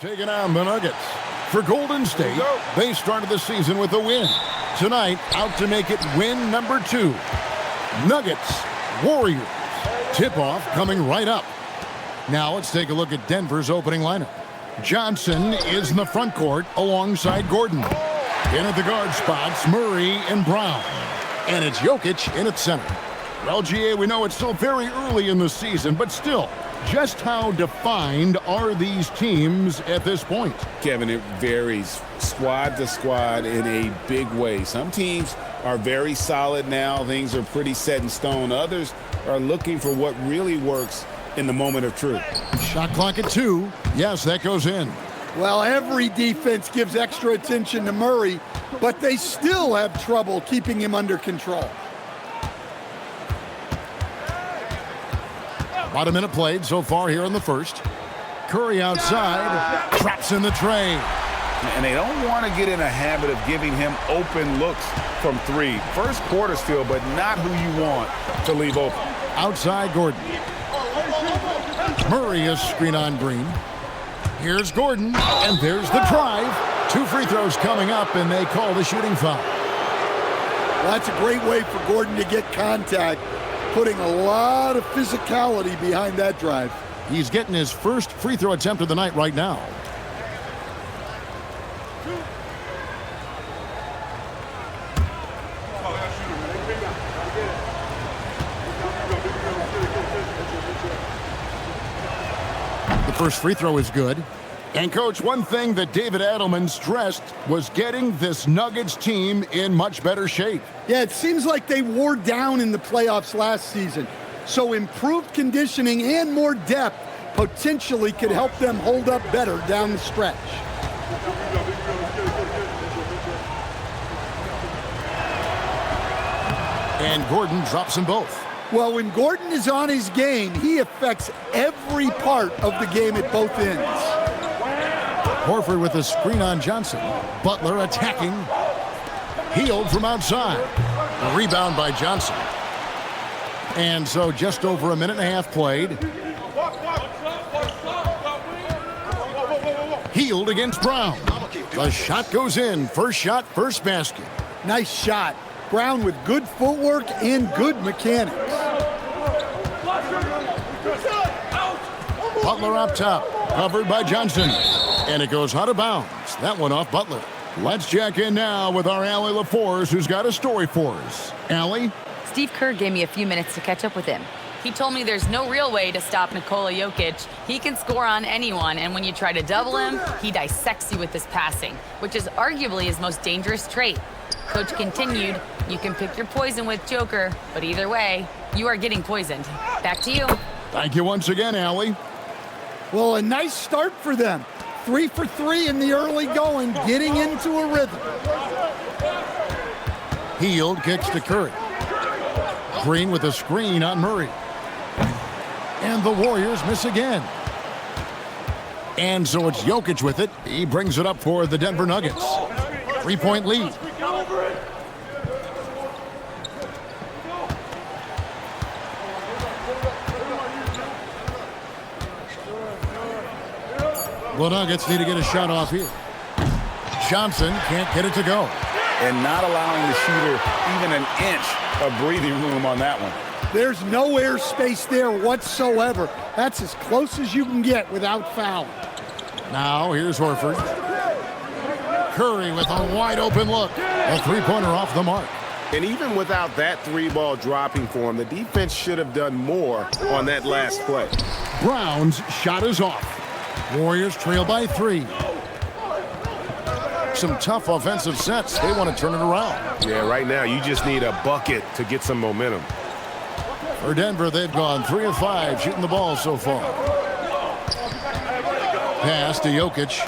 Taking on the Nuggets. For Golden State, they started the season with a win. Tonight, out to make it win number 2. Nuggets, Warriors. Tip-off coming right up. Now let's take a look at Denver's opening lineup. Johnson is in the front court alongside Gordon. In at the guard spots, Murray and Brown. And it's Jokic in at center. Well, GA, we know it's still very early in the season, but still, just how defined are these teams at this point? Kevin, it varies squad to squad in a big way. Some teams are very solid now. Things are pretty set in stone. Others are looking for what really works in the moment of truth. Shot clock at 2. Yes, that goes in. Well, every defense gives extra attention to Murray, but they still have trouble keeping him under control. About a minute played so far here in the first. Curry outside, traps in the tray. And they don't want to get in a habit of giving him open looks from 3. First quarter's feel, but not who you want to leave open. Outside Gordon. Murray is screen on Green. Here's Gordon, and there's the drive. 2 free throws coming up, and they call the shooting foul. Well, that's a great way for Gordon to get contact, putting a lot of physicality behind that drive. He's getting his first free throw attempt of the night right now. The first free throw is good. And, Coach, one thing that David Adelman stressed was getting this Nuggets team in much better shape. Yeah, it seems like they wore down in the playoffs last season. So improved conditioning and more depth potentially could help them hold up better down the stretch. And Gordon drops them both. Well, when Gordon is on his game, he affects every part of the game at both ends. Horford with a screen on Johnson. Butler attacking. Healed from outside. A rebound by Johnson. And so just over a minute and a half played. Healed against Brown. The shot goes in. First shot, first basket. Nice shot. Brown with good footwork and good mechanics. Butler up top. Covered by Johnson. And it goes out of bounds. That one off Butler. Let's check in now with our Allie LaForce, who's got a story for us. Allie? Steve Kerr gave me a few minutes to catch up with him. He told me there's no real way to stop Nikola Jokic. He can score on anyone, and when you try to double him, he dissects you with his passing, which is arguably his most dangerous trait. Coach continued, you can pick your poison with Joker, but either way, you are getting poisoned. Back to you. Thank you once again, Allie. Well, a nice start for them. 3 for 3 in the early going, getting into a rhythm. Healed kicks to Curry. Green with a screen on Murray. And the Warriors miss again. And so it's Jokic with it. He brings it up for the Denver Nuggets. 3-point lead. The Nuggets need to get a shot off here. Johnson can't get it to go. And not allowing the shooter even an inch of breathing room on that one. There's no air space there whatsoever. That's as close as you can get without fouling. Now here's Horford. Curry with a wide open look. A 3-pointer off the mark. And even without that 3-ball dropping for him, the defense should have done more on that last play. Brown's shot is off. Warriors trail by 3. Some tough offensive sets. They want to turn it around. Yeah, right now you just need a bucket to get some momentum. For Denver, they've gone 3 of 5 shooting the ball so far. Pass to Jokic.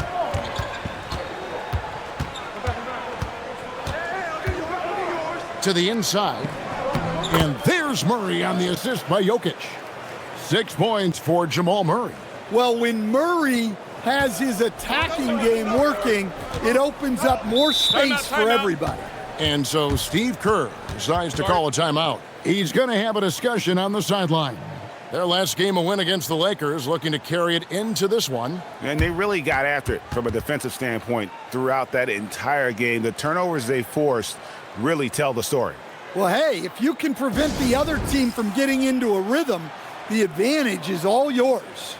To the inside. And there's Murray on the assist by Jokic. 6 points for Jamal Murray. Well, when Murray has his attacking game working, it opens up more space for everybody. And so Steve Kerr decides to call a timeout. He's going to have a discussion on the sideline. Their last game, a win against the Lakers, looking to carry it into this one. And they really got after it from a defensive standpoint throughout that entire game. The turnovers they forced really tell the story. Well, hey, if you can prevent the other team from getting into a rhythm, the advantage is all yours.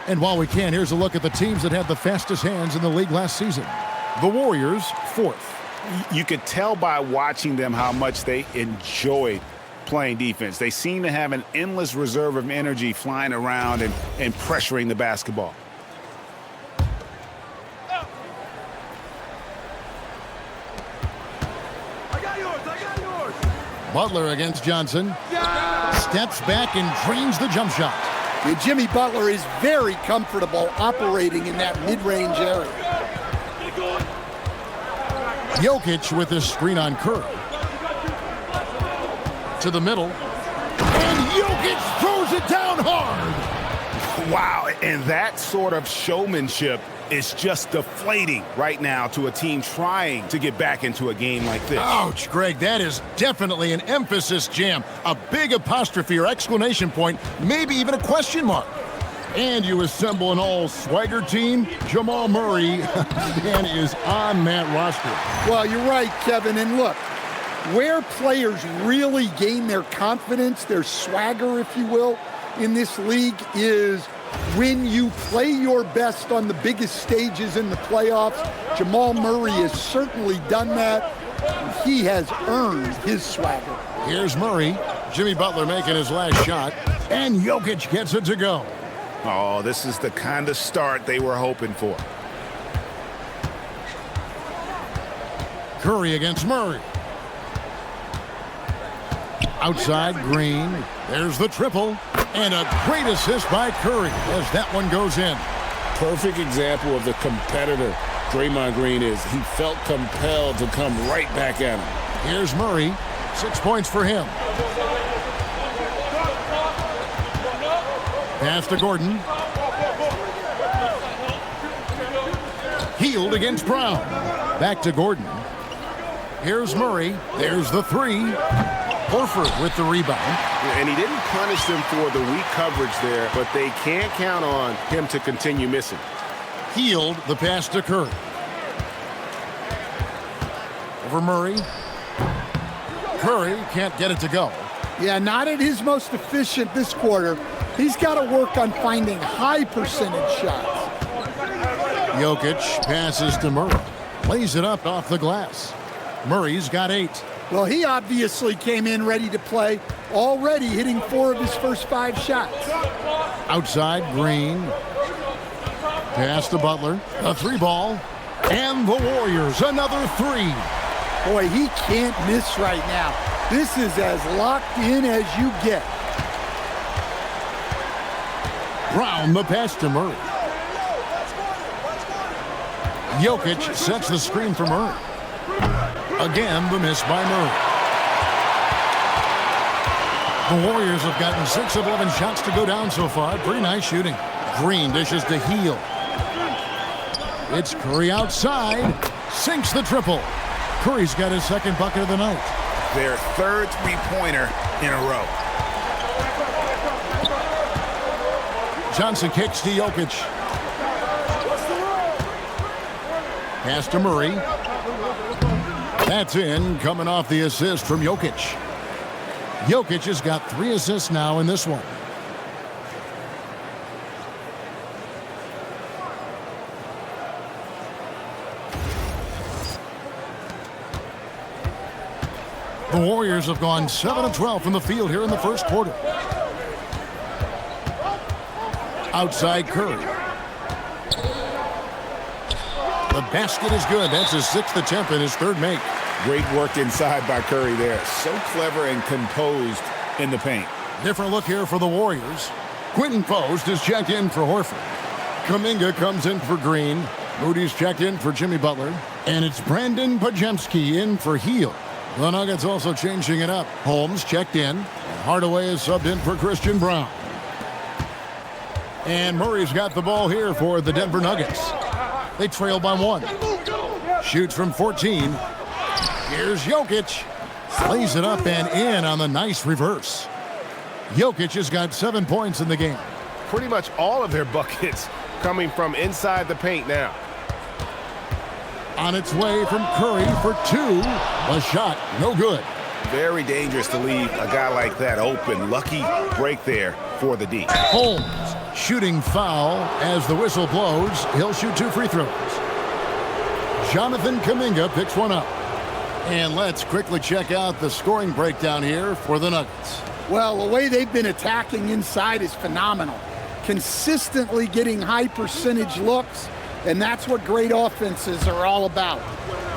And while we can, here's a look at the teams that had the fastest hands in the league last season. The Warriors, 4th. You could tell by watching them how much they enjoyed playing defense. They seem to have an endless reserve of energy flying around and pressuring the basketball. I got yours. Butler against Johnson. Steps back and drains the jump shot. And Jimmy Butler is very comfortable operating in that mid-range area. Jokic with his screen on Curry. To the middle. And Jokic throws it down hard. Wow, and that sort of showmanship is just deflating right now to a team trying to get back into a game like this. Ouch, Greg, that is definitely an emphasis jam. A big apostrophe or exclamation point, maybe even a question mark. And you assemble an all-swagger team. Jamal Murray, man, is on that roster. Well, you're right, Kevin. And look, where players really gain their confidence, their swagger, if you will, in this league is when you play your best on the biggest stages in the playoffs. Jamal Murray has certainly done that. And he has earned his swagger. Here's Murray. Jimmy Butler making his last shot. And Jokic gets it to go. Oh, this is the kind of start they were hoping for. Curry against Murray. Outside, Green. There's the triple. And a great assist by Curry as that one goes in. Perfect example of the competitor Draymond Green is. He felt compelled to come right back at him. Here's Murray. 6 points for him. Pass to Gordon. Healed against Brown. Back to Gordon. Here's Murray. There's the three. Horford with the rebound. And he didn't punish them for the weak coverage there, but they can't count on him to continue missing. Healed the pass to Curry. Over Murray. Curry can't get it to go. Yeah, not at his most efficient this quarter. He's got to work on finding high percentage shots. Jokic passes to Murray. Lays it up off the glass. Murray's got 8. Well, he obviously came in ready to play, already hitting 4 of his first 5 shots. Outside, Green. Pass to Butler. A 3-ball. And the Warriors, another 3. Boy, he can't miss right now. This is as locked in as you get. Brown the pass to Murray. Jokic sets the screen for Murray. Again, the miss by Murray. The Warriors have gotten 6 of 11 shots to go down so far. Pretty nice shooting. Green dishes to Heel. It's Curry outside. Sinks the triple. Curry's got his second bucket of the night. Their third three-pointer in a row. Johnson kicks to Jokic. Pass to Murray. That's in, coming off the assist from Jokic. Jokic has got 3 assists now in this one. The Warriors have gone 7 of 12 from the field here in the first quarter. Outside Curry. The basket is good. That's his 6th attempt and his 3rd make. Great work inside by Curry there. So clever and composed in the paint. Different look here for the Warriors. Quentin Post is checked in for Horford. Kuminga comes in for Green. Moody's checked in for Jimmy Butler. And it's Brandon Pajemski in for Heel. The Nuggets also changing it up. Holmes checked in. Hardaway is subbed in for Christian Brown. And Murray's got the ball here for the Denver Nuggets. They trail by 1. Shoots from 14. Here's Jokic. Lays it up and in on the nice reverse. Jokic has got 7 points in the game. Pretty much all of their buckets coming from inside the paint now. On its way from Curry for 2. A shot, no good. Very dangerous to leave a guy like that open. Lucky break there for the D. Holmes shooting foul as the whistle blows. He'll shoot 2 free throws. Jonathan Kuminga picks one up. And let's quickly check out the scoring breakdown here for the Nuggets. Well, the way they've been attacking inside is phenomenal. Consistently getting high percentage looks, and that's what great offenses are all about.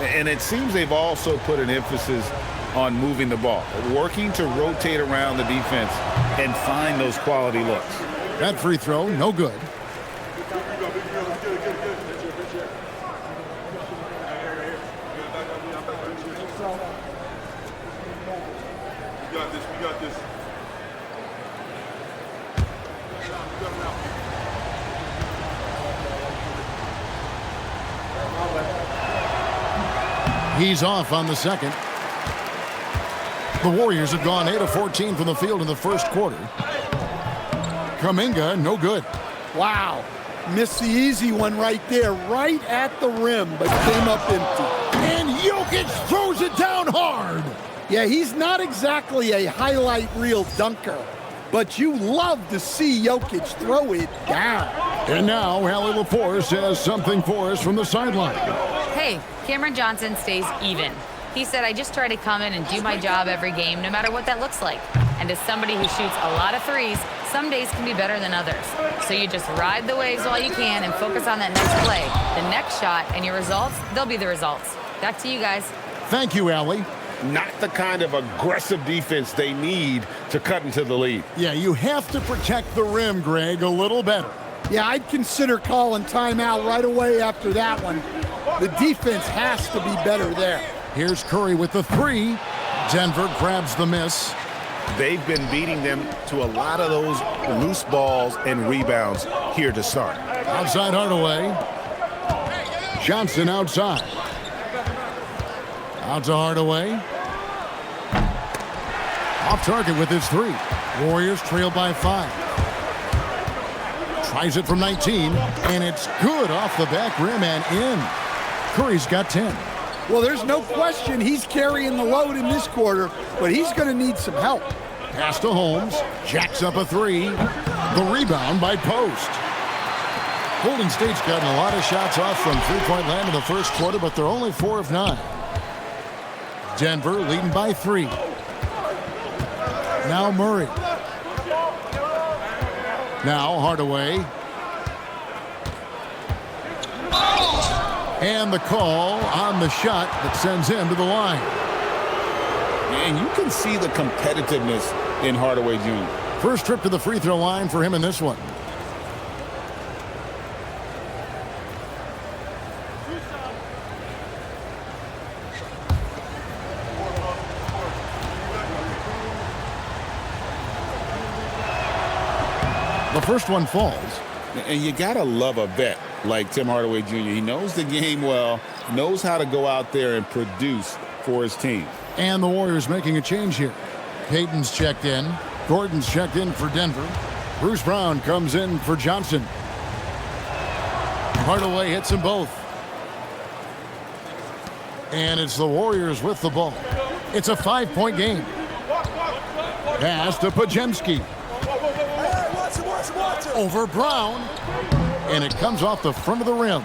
And it seems they've also put an emphasis on moving the ball, working to rotate around the defense and find those quality looks. That free throw, no good. We got this. He's off on the second. The Warriors have gone 8 of 14 from the field in the first quarter. Kuminga, no good. Wow. Missed the easy one right there, right at the rim, but came up empty. And Jokic throws it down hard. Yeah, he's not exactly a highlight reel dunker, but you love to see Jokic throw it down. And now Allie LaForce has something for us from the sideline. Hey, Cameron Johnson stays even. He said, I just try to come in and do my job every game, no matter what that looks like. And as somebody who shoots a lot of threes, some days can be better than others. So you just ride the waves while you can and focus on that next play, the next shot, and your results, they'll be the results. Back to you guys. Thank you, Allie. Not the kind of aggressive defense they need to cut into the lead. Yeah, you have to protect the rim, Greg, a little better. Yeah, I'd consider calling timeout right away after that one. The defense has to be better there. Here's Curry with the 3. Denver grabs the miss. They've been beating them to a lot of those loose balls and rebounds here to start. Outside Hardaway. Johnson outside. Out to Hardaway. Off target with his 3. Warriors trail by 5. Tries it from 19, and it's good off the back rim and in. Curry's got 10. Well, there's no question he's carrying the load in this quarter, but he's going to need some help. Pass to Holmes. Jacks up a 3. The rebound by Post. Golden State's gotten a lot of shots off from three-point land in the first quarter, but they're only 4 of 9. Denver leading by 3. Now Murray. Now Hardaway. And the call on the shot that sends him to the line. And you can see the competitiveness in Hardaway Jr. First trip to the free throw line for him in this one. The first one falls. And you got to love a vet like Tim Hardaway Jr. He knows the game well, knows how to go out there and produce for his team. And the Warriors making a change here. Payton's checked in. Gordon's checked in for Denver. Bruce Brown comes in for Johnson. Hardaway hits them both. And it's the Warriors with the ball. It's a 5-point game. Pass to Podziemski. Over Brown. And it comes off the front of the rim.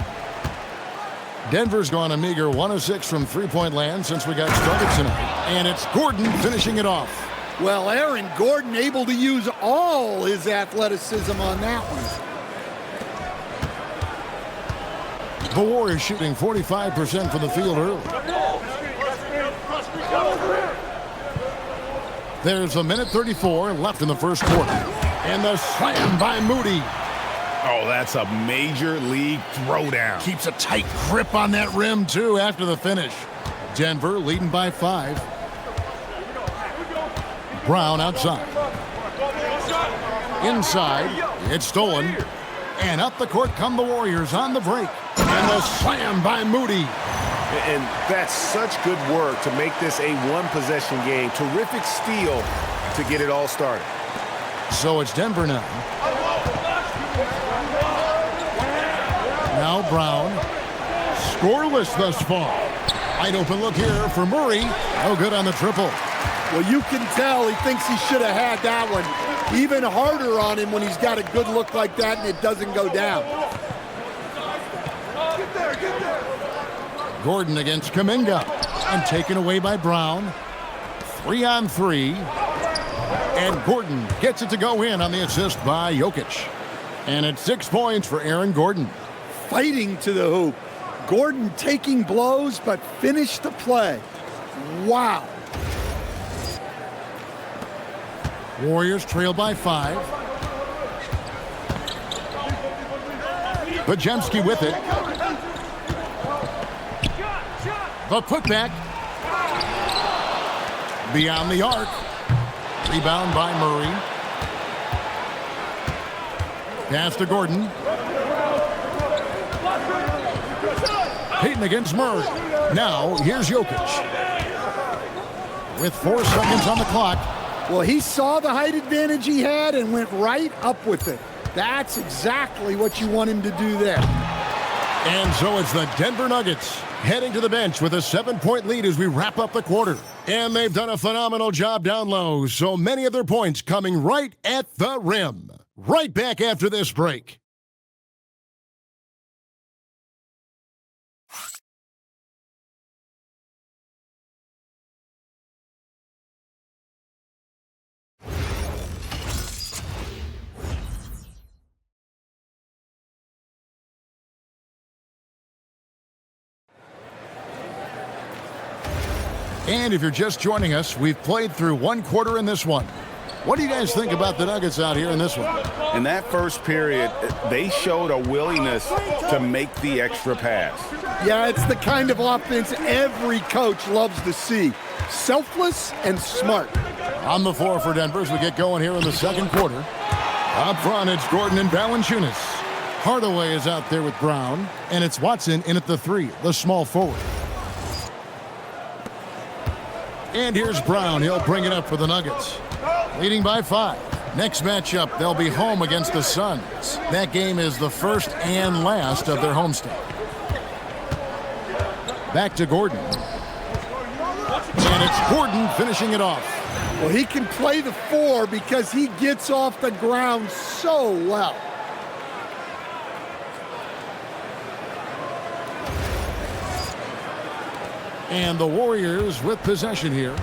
Denver's gone a meager 1 of 6 from three-point land since we got started tonight. And it's Gordon finishing it off. Well, Aaron Gordon able to use all his athleticism on that one. The Warriors shooting 45% from the field early. There's a minute 34 left in the first quarter. And the slam by Moody. Oh, that's a major league throwdown. Keeps a tight grip on that rim, too, after the finish. Denver leading by 5. Brown outside. Inside. It's stolen. And up the court come the Warriors on the break. And the slam by Moody. And that's such good work to make this a one-possession game. Terrific steal to get it all started. So it's Denver now. Now Brown. Scoreless thus far. Wide open look here for Murray. No good on the triple. Well, you can tell he thinks he should have had that one. Even harder on him when he's got a good look like that and it doesn't go down. Gordon against Kuminga. And taken away by Brown. 3-on-3. And Gordon gets it to go in on the assist by Jokic. And it's 6 points for Aaron Gordon. Fighting to the hoop. Gordon taking blows, but finished the play. Wow. Warriors trail by 5. Pajemski with it. The putback. Beyond the arc. Rebound by Murray. Pass to Gordon. Payton against Murray. Now, here's Jokic. With 4 seconds on the clock. Well, he saw the height advantage he had and went right up with it. That's exactly what you want him to do there. And so it's the Denver Nuggets heading to the bench with a 7-point lead as we wrap up the quarter. And they've done a phenomenal job down low, so many of their points coming right at the rim. Right back after this break. And if you're just joining us, we've played through 1 quarter in this one. What do you guys think about the Nuggets out here in this one? In that first period, they showed a willingness to make the extra pass. Yeah, it's the kind of offense every coach loves to see. Selfless and smart. On the floor for Denver as we get going here in the second quarter. Up front, it's Gordon and Valanciunas. Hardaway is out there with Brown, and it's Watson in at the 3, the small forward. And here's Brown. He'll bring it up for the Nuggets. Leading by 5. Next matchup, they'll be home against the Suns. That game is the first and last of their homestand. Back to Gordon. And it's Gordon finishing it off. Well, he can play the 4 because he gets off the ground so well. And the Warriors with possession here.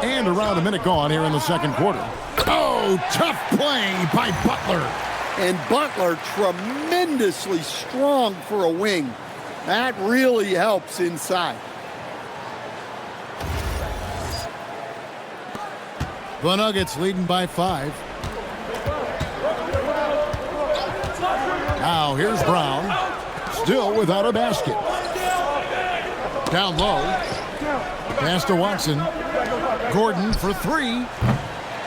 And around a minute gone here in the second quarter. Oh, tough play by Butler. And Butler tremendously strong for a wing. That really helps inside. The Nuggets leading by 5. Now here's Brown. Still without a basket. Down low. Pass to Watson. Gordon for 3.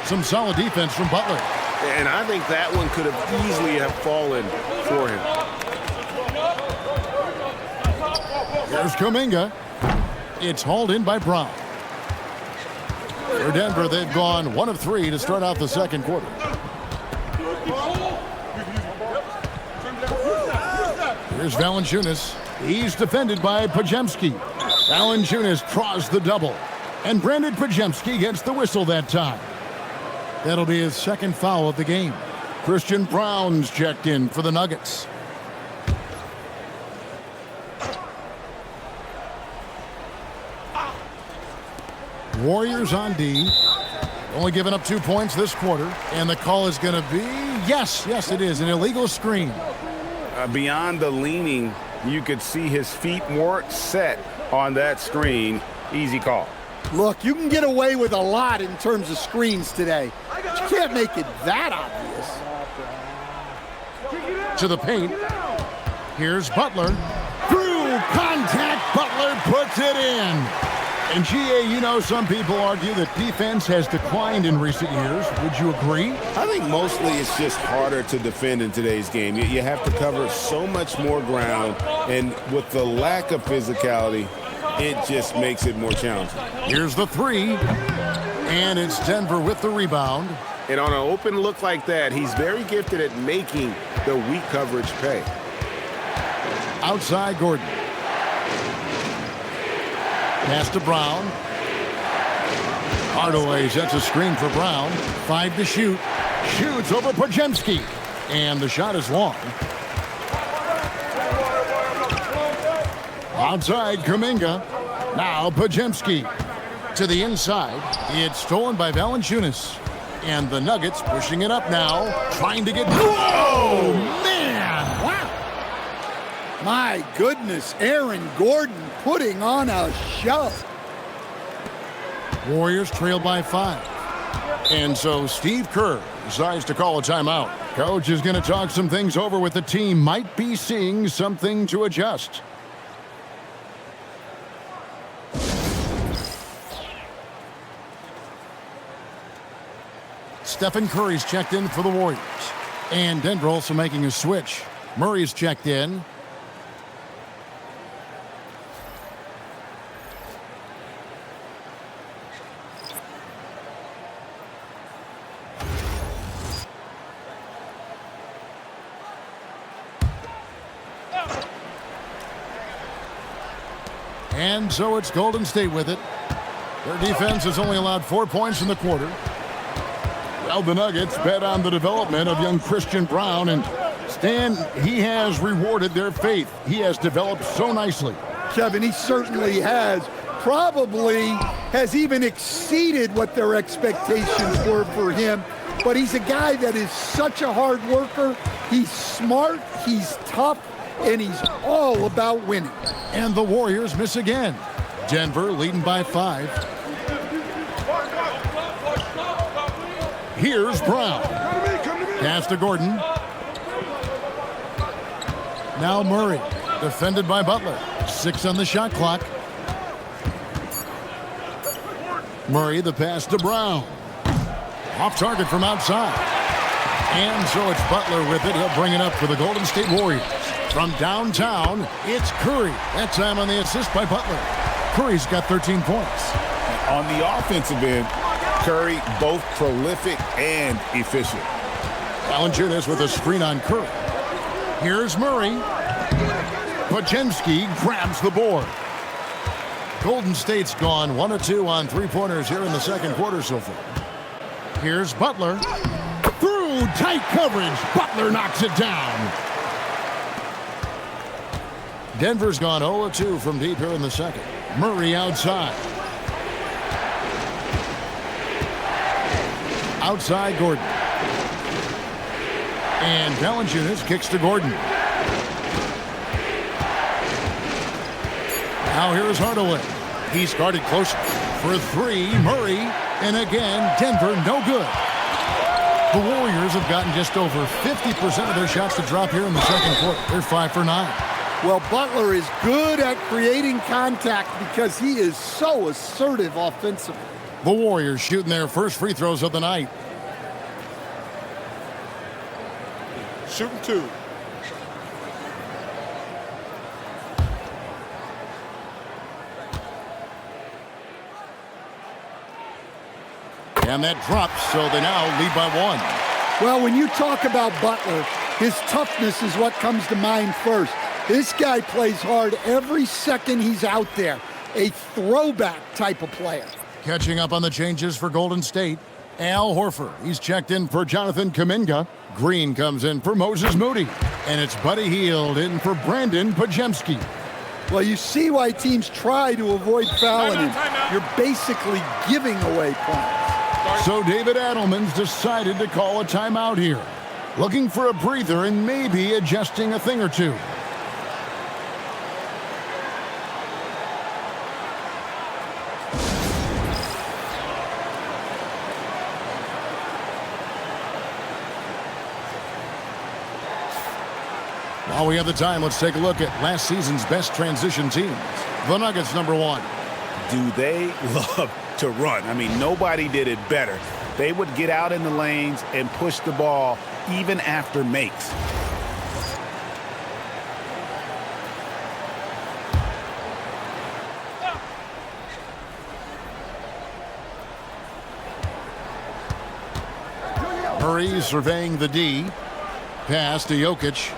Some solid defense from Butler. And I think that one could have easily have fallen for him. Here's Kuminga. It's hauled in by Brown. For Denver, they've gone 1 of 3 to start out the second quarter. Here's Valanciunas. He's defended by Pajemski. Valanciunas draws the double. And Brandon Pajemski gets the whistle that time. That'll be his second foul of the game. Christian Brown's checked in for the Nuggets. Warriors on D. Only giving up 2 points this quarter. And the call is going to be, yes, it is, an illegal screen. Beyond the leaning, you could see his feet weren't set on that screen. Easy call. Look, you can get away with a lot in terms of screens today. But you can't make it that obvious. To the paint. Here's Butler. Through contact, Butler puts it in. And GA, you know, some people argue that defense has declined in recent years. Would you agree? I think mostly it's just harder to defend in today's game. You have to cover so much more ground, and with the lack of physicality, it just makes it more challenging. Here's the three, and it's Denver with the rebound. And on an open look like that, he's very gifted at making the weak coverage pay. Outside Gordon. Pass to Brown. Hardaway sets a screen for Brown. 5 to shoot. Shoots over Podziemski. And the shot is long. Outside Kuminga. Now Podziemski. To the inside. It's stolen by Valanciunas. And the Nuggets pushing it up now. Trying to get... Whoa! Man! Wow! My goodness, Aaron Gordon putting on a show. Warriors trail by 5. And so Steve Kerr decides to call a timeout. Coach is going to talk some things over with the team. Might be seeing something to adjust. Stephen Curry's checked in for the Warriors. And Denver also making a switch. Murray's checked in. And so it's Golden State with it. Their defense has only allowed 4 points in the quarter. Well, the Nuggets bet on the development of young Christian Brown, and Stan, he has rewarded their faith. He has developed so nicely. Kevin, he certainly has. Probably has even exceeded what their expectations were for him. But he's a guy that is such a hard worker. He's smart, he's tough, and he's all about winning. And the Warriors miss again. Denver leading by 5. Here's Brown. Pass to Gordon. Now Murray, defended by Butler. 6 on the shot clock. Murray, the pass to Brown. Off target from outside. And so it's Butler with it. He'll bring it up for the Golden State Warriors. From downtown, it's Curry. That time on the assist by Butler. Curry's got 13 points. On the offensive end, Curry both prolific and efficient. Valanciunas with a screen on Curry. Here's Murray. Podziemski grabs the board. Golden State's gone 1 of 2 on three-pointers here in the second quarter so far. Here's Butler. Through tight coverage. Butler knocks it down. Denver's gone 0 of 2 from deep here in the second. Murray outside. Outside Gordon. And Valanciunas kicks to Gordon. Now here's Hardaway. He's guarded closer. For 3, Murray. And again, Denver no good. The Warriors have gotten just over 50% of their shots to drop here in the second quarter. They're 5 for 9. Well, Butler is good at creating contact because he is so assertive offensively. The Warriors shooting their first free throws of the night. Shooting 2. And that drops, so they now lead by 1. Well, when you talk about Butler, his toughness is what comes to mind first. This guy plays hard every second he's out there. A throwback type of player. Catching up on the changes for Golden State. Al Horford, he's checked in for Jonathan Kuminga. Green comes in for Moses Moody. And it's Buddy Hield in for Brandon Podziemski. Well, you see why teams try to avoid fouling him. You're basically giving away points. So David Adelman's decided to call a timeout here. Looking for a breather and maybe adjusting a thing or two. While we have the time, let's take a look at last season's best transition teams. The Nuggets, number 1. do they love to run. I mean, nobody did it better. They would get out in the lanes and push the ball even after makes. Murray surveying the D. Pass to Jokic.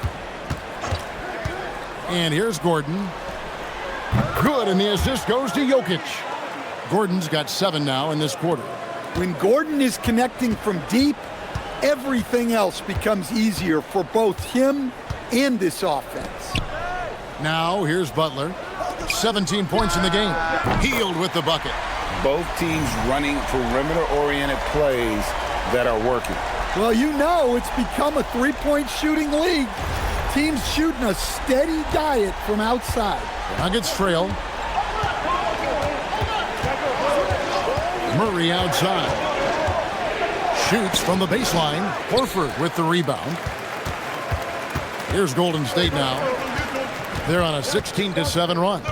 And here's Gordon. Good, and the assist goes to Jokic. Gordon's got 7 now in this quarter. When Gordon is connecting from deep, everything else becomes easier for both him and this offense. Now here's Butler. 17 points in the game. Healed with the bucket. Both teams running perimeter-oriented plays that are working. Well, you know it's become a three-point shooting league. Teams shooting a steady diet from outside. Nuggets trail. Murray outside. Shoots from the baseline. Horford with the rebound. Here's Golden State now. They're on a 16-7 run.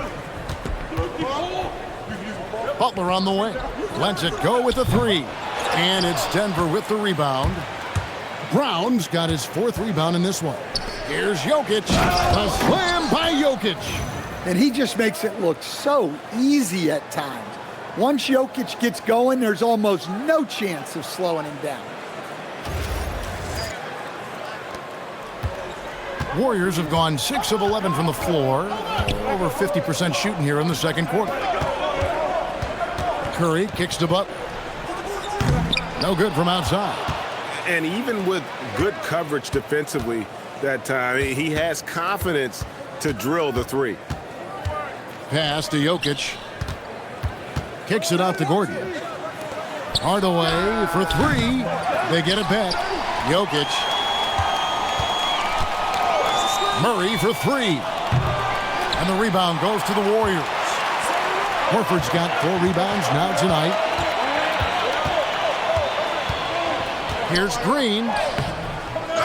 Butler on the wing. Lets it go with the 3. And it's Denver with the rebound. Brown's got his 4th rebound in this one. Here's Jokic. A slam by Jokic. And he just makes it look so easy at times. Once Jokic gets going, there's almost no chance of slowing him down. Warriors have gone 6 of 11 from the floor. Over 50% shooting here in the second quarter. Curry kicks to Butler. No good from outside. And even with good coverage defensively that time, he has confidence to drill the 3. Pass to Jokic. Kicks it out to Gordon. Hardaway for 3. They get it back. Jokic. Murray for 3. And the rebound goes to the Warriors. Horford's got 4 rebounds now tonight. Here's Green.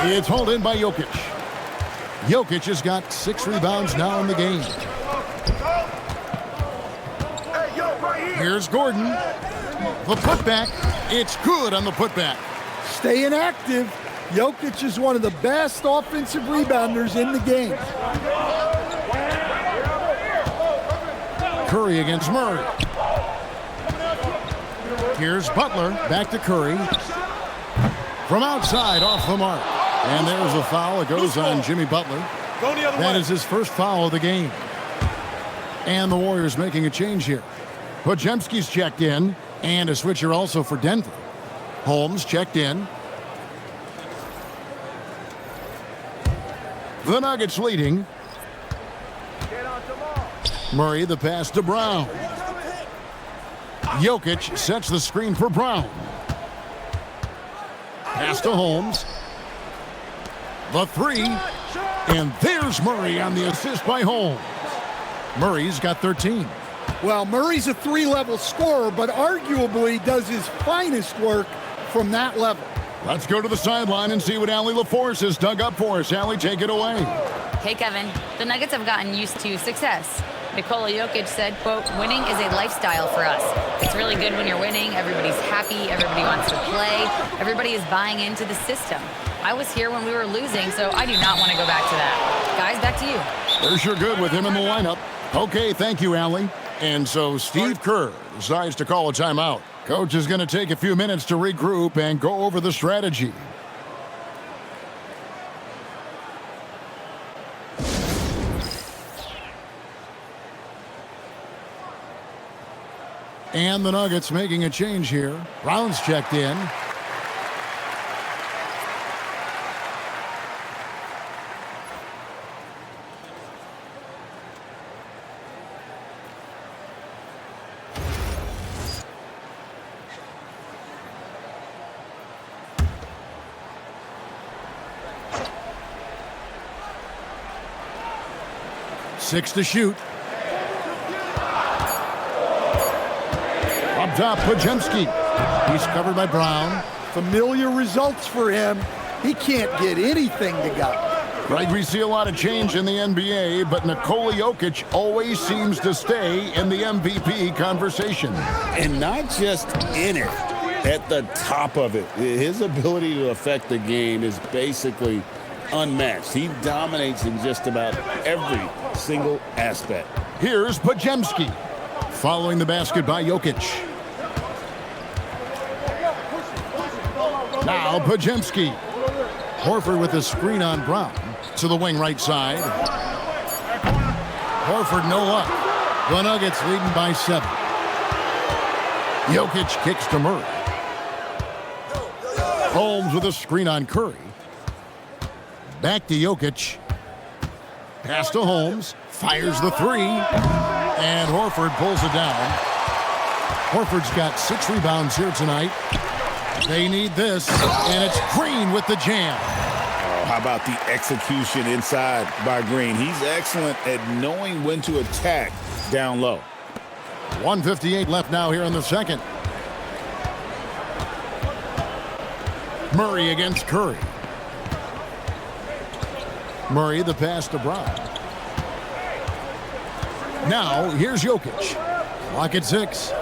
It's hauled in by Jokic. Jokic has got 6 rebounds now in the game. Here's Gordon. The putback. It's good on the putback. Staying active. Jokic is one of the best offensive rebounders in the game. Curry against Murray. Here's Butler. Back to Curry. From outside, off the mark. And there's a foul. It goes on Jimmy Butler. That is his first foul of the game. And the Warriors making a change here. Podziemski's checked in. And a switcher also for Denver. Holmes checked in. The Nuggets leading. Murray, the pass to Brown. Jokic sets the screen for Brown. Pass to Holmes. The 3. And there's Murray on the assist by Holmes. Murray's got 13. Well, Murray's a 3-level scorer, but arguably does his finest work from that level. Let's go to the sideline and see what Allie LaForce has dug up for us. Allie, take it away. Hey, Kevin. The Nuggets have gotten used to success. Nikola Jokic said, quote, "Winning is a lifestyle for us. It's really good when you're winning. Everybody's happy. Everybody wants to play. Everybody is buying into the system. I was here when we were losing, so I do not want to go back to that." Guys, back to you. They're sure good with him in the lineup. Okay, thank you, Allie. And so Steve Kerr decides to call a timeout. Coach is going to take a few minutes to regroup and go over the strategy. And the Nuggets making a change here. Brown's checked in. Six to shoot. Up top, Podziemski. He's covered by Brown. Familiar results for him. He can't get anything to go. Greg, we see a lot of change in the NBA, but Nikola Jokic always seems to stay in the MVP conversation. And not just in it, at the top of it. His ability to affect the game is basically unmatched. He dominates in just about every single aspect. Here's Podziemski, following the basket by Jokic. Now Podziemski. Horford with a screen on Brown to the wing right side. Horford no luck. The Nuggets leading by 7. Jokic kicks to Murray. Holmes with a screen on Curry. Back to Jokic. Pass to Holmes. Fires the 3. And Horford pulls it down. Horford's got 6 rebounds here tonight. They need this, and it's Green with the jam. Oh, how about the execution inside by Green? He's excellent at knowing when to attack down low. 1:58 left now here in the second. Murray against Curry. Murray the pass to Brown. Now here's Jokic. Clock at 6.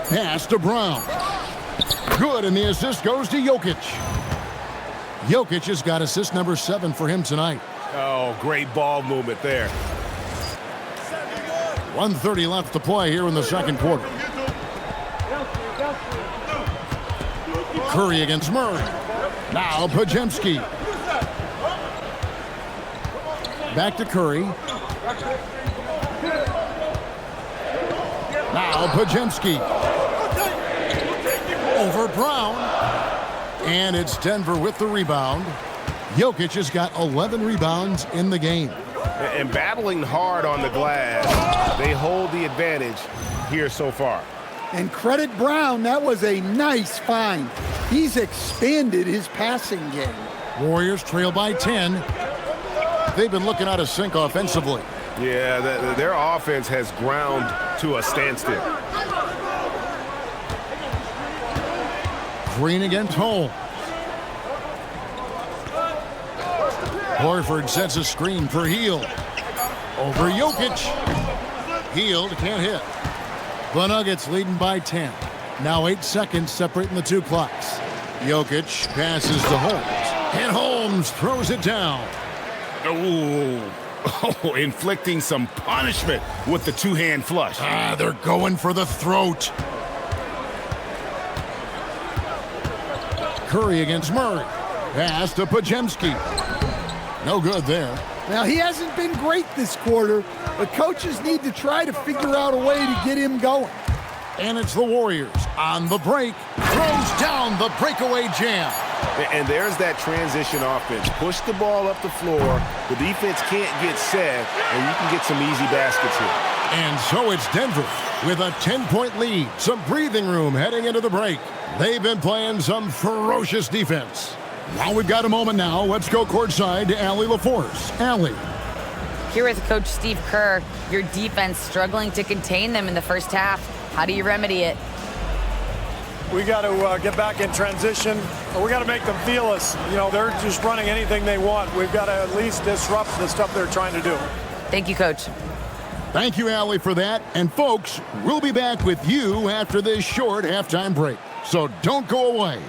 Pass to Brown. Good, and the assist goes to Jokic. Jokic has got assist number 7 for him tonight. Oh, great ball movement there. 1:30 left to play here in the second quarter. Curry against Murray. Now Podziemski. Back to Curry. Now Podziemski. Over Brown. And it's Denver with the rebound. Jokic has got 11 rebounds in the game. And battling hard on the glass, they hold the advantage here so far. And credit Brown, that was a nice find. He's expanded his passing game. Warriors trail by 10. They've been looking out of sync offensively. Yeah, their offense has ground to a standstill. Green against Holmes. Horford sets a screen for Hield. Over Jokic. Hield can't hit. The Nuggets leading by 10. Now 8 seconds separating the two clocks. Jokic passes to Holmes. And Holmes throws it down. Oh, inflicting some punishment with the two-hand flush. They're going for the throat. Curry against Murray. Pass to Podziemski. No good there. Now, he hasn't been great this quarter, but coaches need to try to figure out a way to get him going. And it's the Warriors on the break. Throws down the breakaway jam. And there's that transition offense. Push the ball up the floor. The defense can't get set, and you can get some easy baskets here. And so it's Denver with a 10-point lead. Some breathing room heading into the break. They've been playing some ferocious defense. Now we've got a moment now. Let's go courtside to Allie LaForce. Allie. Here with Coach Steve Kerr, your defense struggling to contain them in the first half. How do you remedy it? We got to get back in transition. We got to make them feel us. You know, they're just running anything they want. We've got to at least disrupt the stuff they're trying to do. Thank you, Coach. Thank you, Allie, for that. And folks, we'll be back with you after this short halftime break. So don't go away.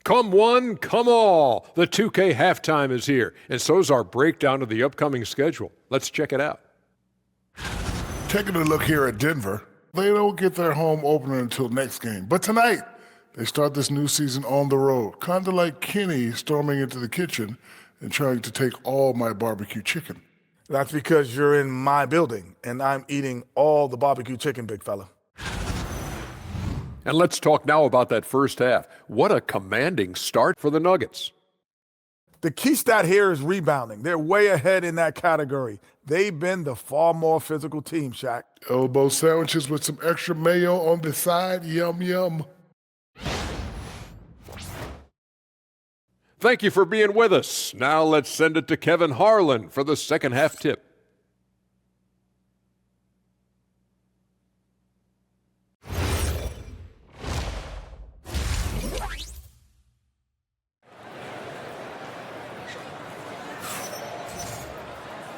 Come one, come all. The 2K halftime is here, and so's our breakdown of the upcoming schedule. Let's check it out. Taking a look here at Denver, they don't get their home opener until next game. But tonight, they start this new season on the road, kind of like Kenny storming into the kitchen and trying to take all my barbecue chicken. That's because you're in my building, and I'm eating all the barbecue chicken, big fella. And let's talk now about that first half. What a commanding start for the Nuggets. The key stat here is rebounding. They're way ahead in that category. They've been the far more physical team, Shaq. Elbow sandwiches with some extra mayo on the side. Yum, yum. Thank you for being with us. Now let's send it to Kevin Harlan for the second half tip.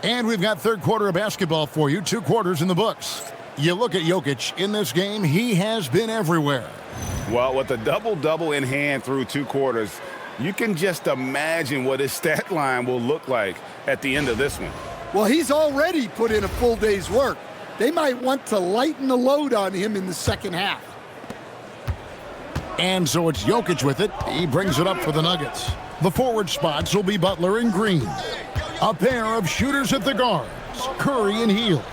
And we've got third quarter of basketball for you, 2 quarters in the books. You look at Jokic in this game, he has been everywhere. Well, with a double-double in hand through 2 quarters, you can just imagine what his stat line will look like at the end of this one. Well, he's already put in a full day's work. They might want to lighten the load on him in the second half. And so it's Jokic with it. He brings it up for the Nuggets. The forward spots will be Butler and Green. A pair of shooters at the guards, Curry and Hield.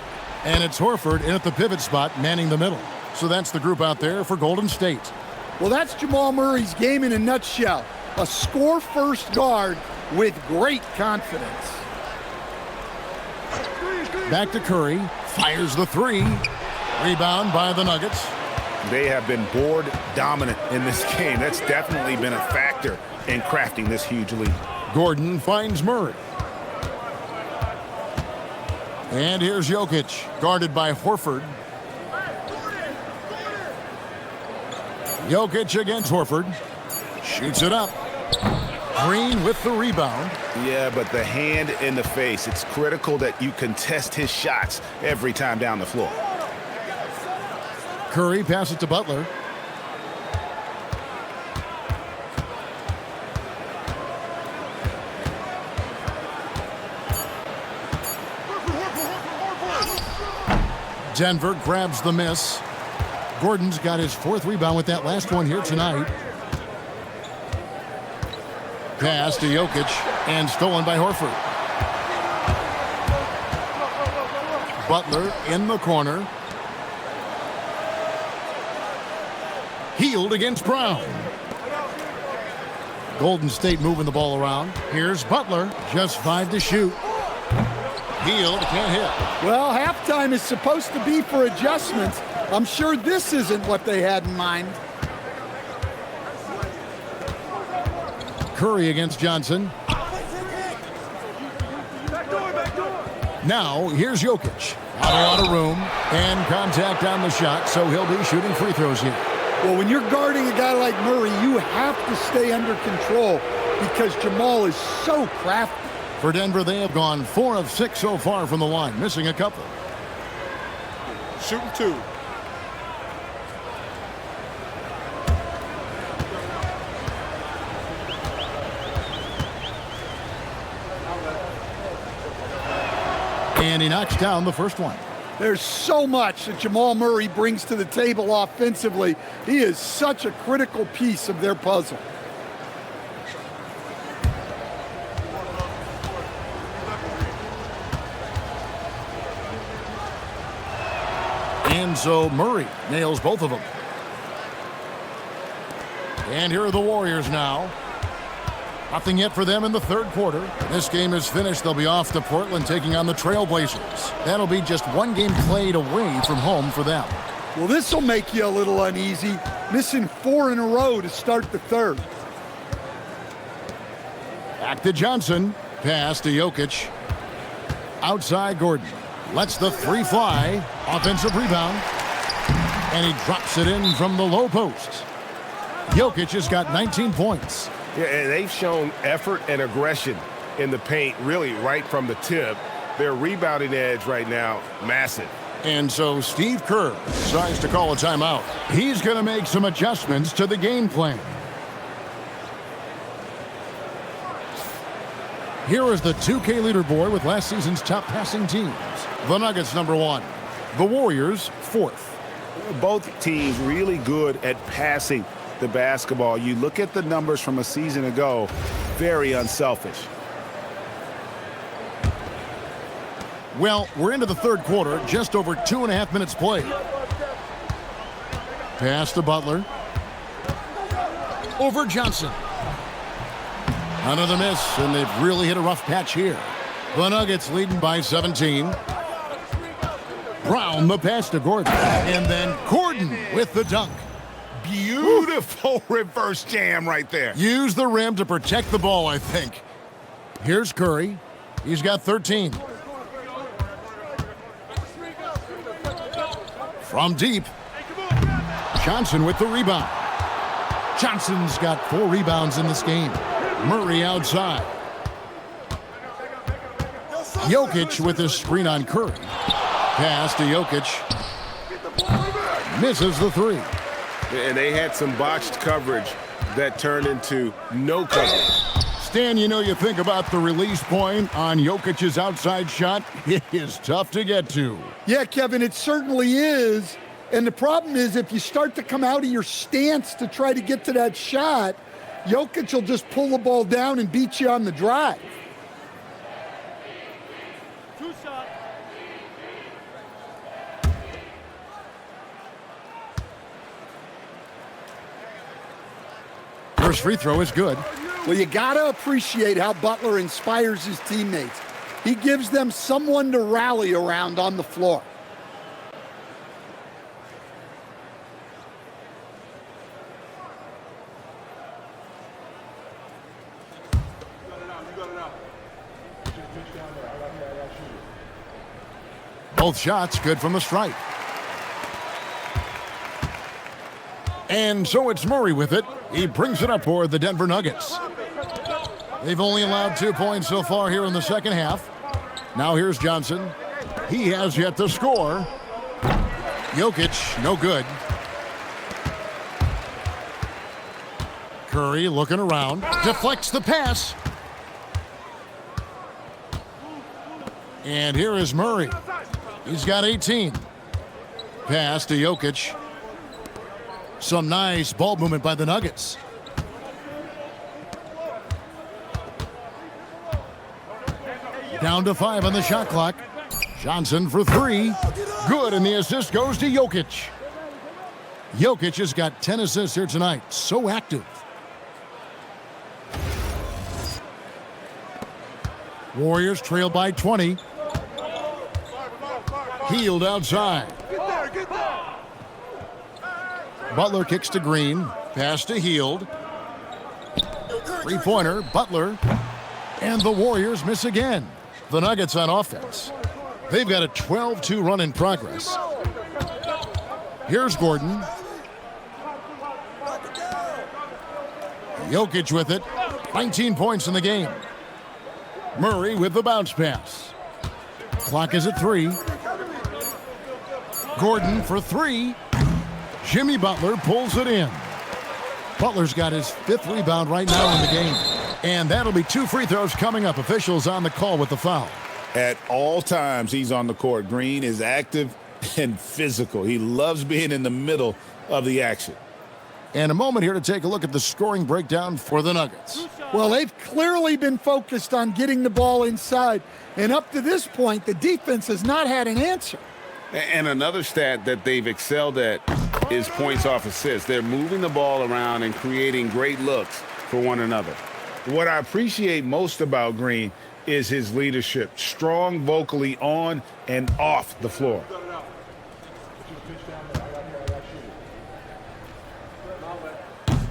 And it's Horford in at the pivot spot, manning the middle. So that's the group out there for Golden State. Well, that's Jamal Murray's game in a nutshell. A score-first guard with great confidence. Back to Curry, fires the 3. Rebound by the Nuggets. They have been board dominant in this game. That's definitely been a factor in crafting this huge lead. Gordon finds Murray. And here's Jokic, guarded by Horford. Jokic against Horford. Shoots it up. Green with the rebound. Yeah, but the hand in the face. It's critical that you contest his shots every time down the floor. Curry passes to Butler. Denver grabs the miss. Gordon's got his 4th rebound with that last one here tonight. Pass to Jokic and stolen by Horford. Butler in the corner. Hield against Brown. Golden State moving the ball around. Here's Butler, just 5 to shoot. Hield can't hit. Well, halftime is supposed to be for adjustments. I'm sure this isn't what they had in mind. Curry against Johnson. Now, here's Jokic. Not a lot of room and contact on the shot, so he'll be shooting free throws here. Well, when you're guarding a guy like Murray, you have to stay under control because Jamal is so crafty. For Denver, they have gone 4 of 6 so far from the line, missing a couple. Shooting 2. And he knocks down the first one. There's so much that Jamal Murray brings to the table offensively. He is such a critical piece of their puzzle. And so Murray nails both of them. And here are the Warriors now. Nothing yet for them in the third quarter. This game is finished. They'll be off to Portland taking on the Trailblazers. That'll be just 1 game played away from home for them. Well, this will make you a little uneasy, missing 4 in a row to start the third. Back to Johnson. Pass to Jokic. Outside Gordon. Lets the 3 fly. Offensive rebound. And he drops it in from the low post. Jokic has got 19 points. Yeah, and they've shown effort and aggression in the paint, really right from the tip. Their rebounding edge right now, massive. And so Steve Kerr decides to call a timeout. He's going to make some adjustments to the game plan. Here is the 2K leaderboard with last season's top passing teams. The Nuggets #1. The Warriors 4th. Both teams really good at passing the basketball. You look at the numbers from a season ago, very unselfish. Well, we're into the third quarter, just over 2.5 minutes played. Pass to Butler. Over Johnson. Another miss, and they've really hit a rough patch here. The Nuggets leading by 17. Brown the pass to Gordon. And then Gordon with the dunk. Beautiful reverse jam right there. Use the rim to protect the ball, I think. Here's Curry. He's got 13. From deep. Johnson with the rebound. Johnson's got 4 rebounds in this game. Murray outside. Jokic with his screen on Curry. Pass to Jokic. Misses the 3. And they had some botched coverage that turned into no coverage. Stan, you think about the release point on Jokic's outside shot. It is tough to get to. Yeah, Kevin, it certainly is. And the problem is if you start to come out of your stance to try to get to that shot, Jokic will just pull the ball down and beat you on the drive. First free throw is good. Well, you got to appreciate how Butler inspires his teammates. He gives them someone to rally around on the floor. Both shots good from the stripe. And so it's Murray with it. He brings it up for the Denver Nuggets. They've only allowed 2 points so far here in the second half. Now here's Johnson. He has yet to score. Jokic, no good. Curry looking around. Deflects the pass. And here is Murray. He's got 18. Pass to Jokic. Some nice ball movement by the Nuggets. Down to 5 on the shot clock. Johnson for 3. Good, and the assist goes to Jokic. Jokic has got 10 assists here tonight. So active. Warriors trail by 20. Healed outside. Butler kicks to Green. Pass to Healed. Three-pointer, Butler. And the Warriors miss again. The Nuggets on offense. They've got a 12-2 run in progress. Here's Gordon. Jokic with it. 19 points in the game. Murray with the bounce pass. Clock is at 3. Gordon for 3. Jimmy Butler pulls it in. Butler's got his 5th rebound right now in the game. And that'll be 2 free throws coming up. Officials on the call with the foul. At all times, he's on the court. Green is active and physical. He loves being in the middle of the action. And a moment here to take a look at the scoring breakdown for the Nuggets. Well, they've clearly been focused on getting the ball inside. And up to this point, the defense has not had an answer. And another stat that they've excelled at is points off assists. They're moving the ball around and creating great looks for one another. What I appreciate most about Green is his leadership, strong vocally on and off the floor.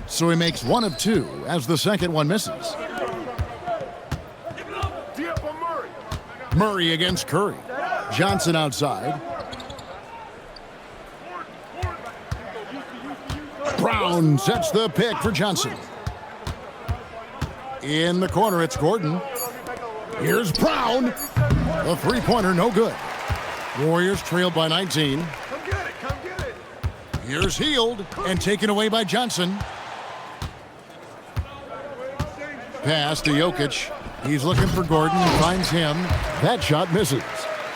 So he makes 1 of 2 as the second one misses. Murray against Curry. Johnson outside. Brown sets the pick for Johnson. In the corner, it's Gordon. Here's Brown. The three-pointer, no good. Warriors trailed by 19. Here's Healed and taken away by Johnson. Pass to Jokic. He's looking for Gordon and finds him. That shot misses.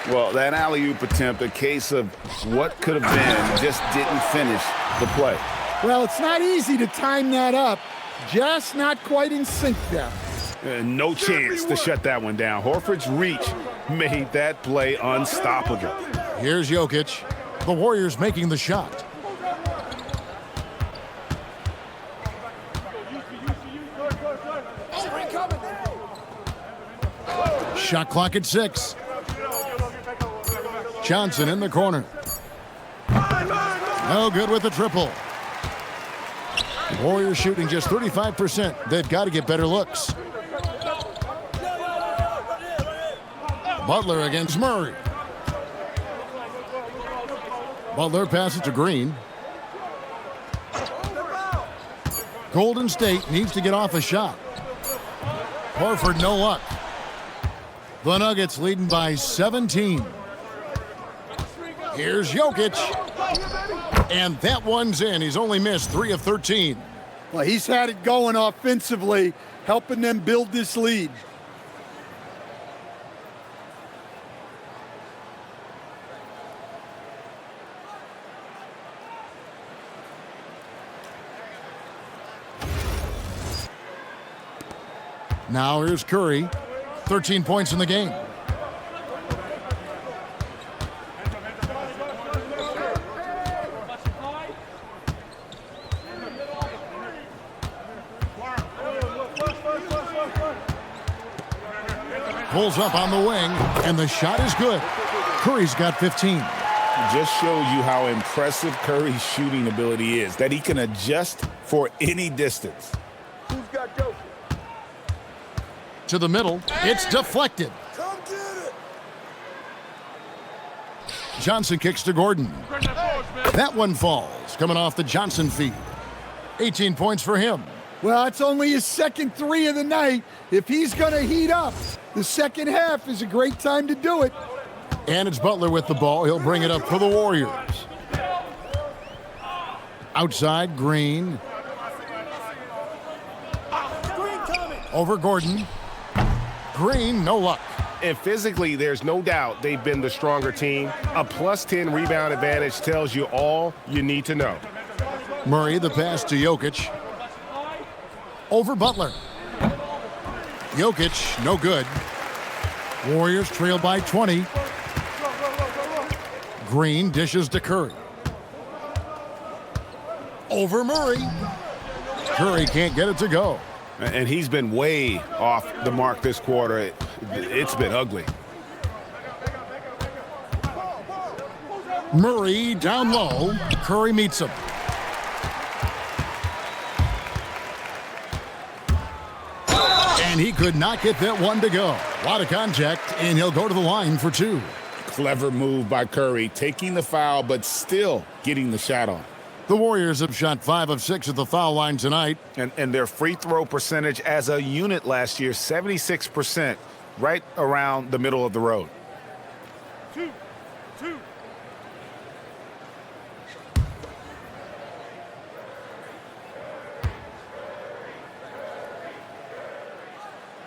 Well, that alley-oop attempt, a case of what could have been, just didn't finish the play. Well, it's not easy to time that up. Just not quite in sync there. No chance to shut that one down. Horford's reach made that play unstoppable. Here's Jokic. The Warriors making the shot. Shot clock at 6. Johnson in the corner. No good with the triple. Warriors shooting just 35%. They've got to get better looks. Butler against Murray. Butler passes to Green. Golden State needs to get off a shot. Horford, no luck. The Nuggets leading by 17. Here's Jokic. And that one's in. He's only missed 3 of 13. Well, he's had it going offensively, helping them build this lead. Now here's Curry. 13 points in the game. Pulls up on the wing, and the shot is good. Curry's got 15. Just shows you how impressive Curry's shooting ability is, that he can adjust for any distance. Who's got Jokic? To the middle, it's deflected. Come get it. Johnson kicks to Gordon. That one falls, coming off the Johnson feed. 18 points for him. Well, it's only his second 3 of the night. If he's going to heat up, the second half is a great time to do it. And it's Butler with the ball. He'll bring it up for the Warriors. Outside, Green. Over Gordon. Green, no luck. And physically, there's no doubt they've been the stronger team. A +10 rebound advantage tells you all you need to know. Murray, the pass to Jokic. Over Butler. Jokic, no good. Warriors trail by 20. Green dishes to Curry. Over Murray. Curry can't get it to go. And he's been way off the mark this quarter. It's been ugly. Murray down low. Curry meets him. And he could not get that one to go. A lot of contact, and he'll go to the line for 2. Clever move by Curry, taking the foul, but still getting the shot on. The Warriors have shot 5 of 6 at the foul line tonight. And their free throw percentage as a unit last year, 76%, right around the middle of the road. 2.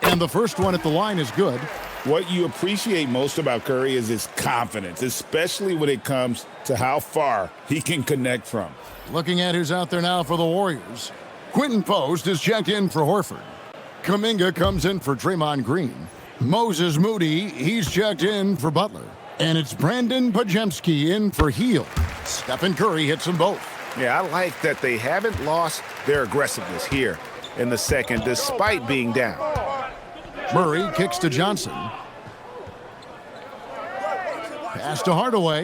And the first one at the line is good. What you appreciate most about Curry is his confidence, especially when it comes to how far he can connect from. Looking at who's out there now for the Warriors. Quentin Post is checked in for Horford. Kuminga comes in for Draymond Green. Moses Moody, he's checked in for Butler. And it's Brandon Podziemski in for Hield. Stephen Curry hits them both. Yeah, I like that they haven't lost their aggressiveness here in the second, despite being down. Murray kicks to Johnson. Pass to Hardaway.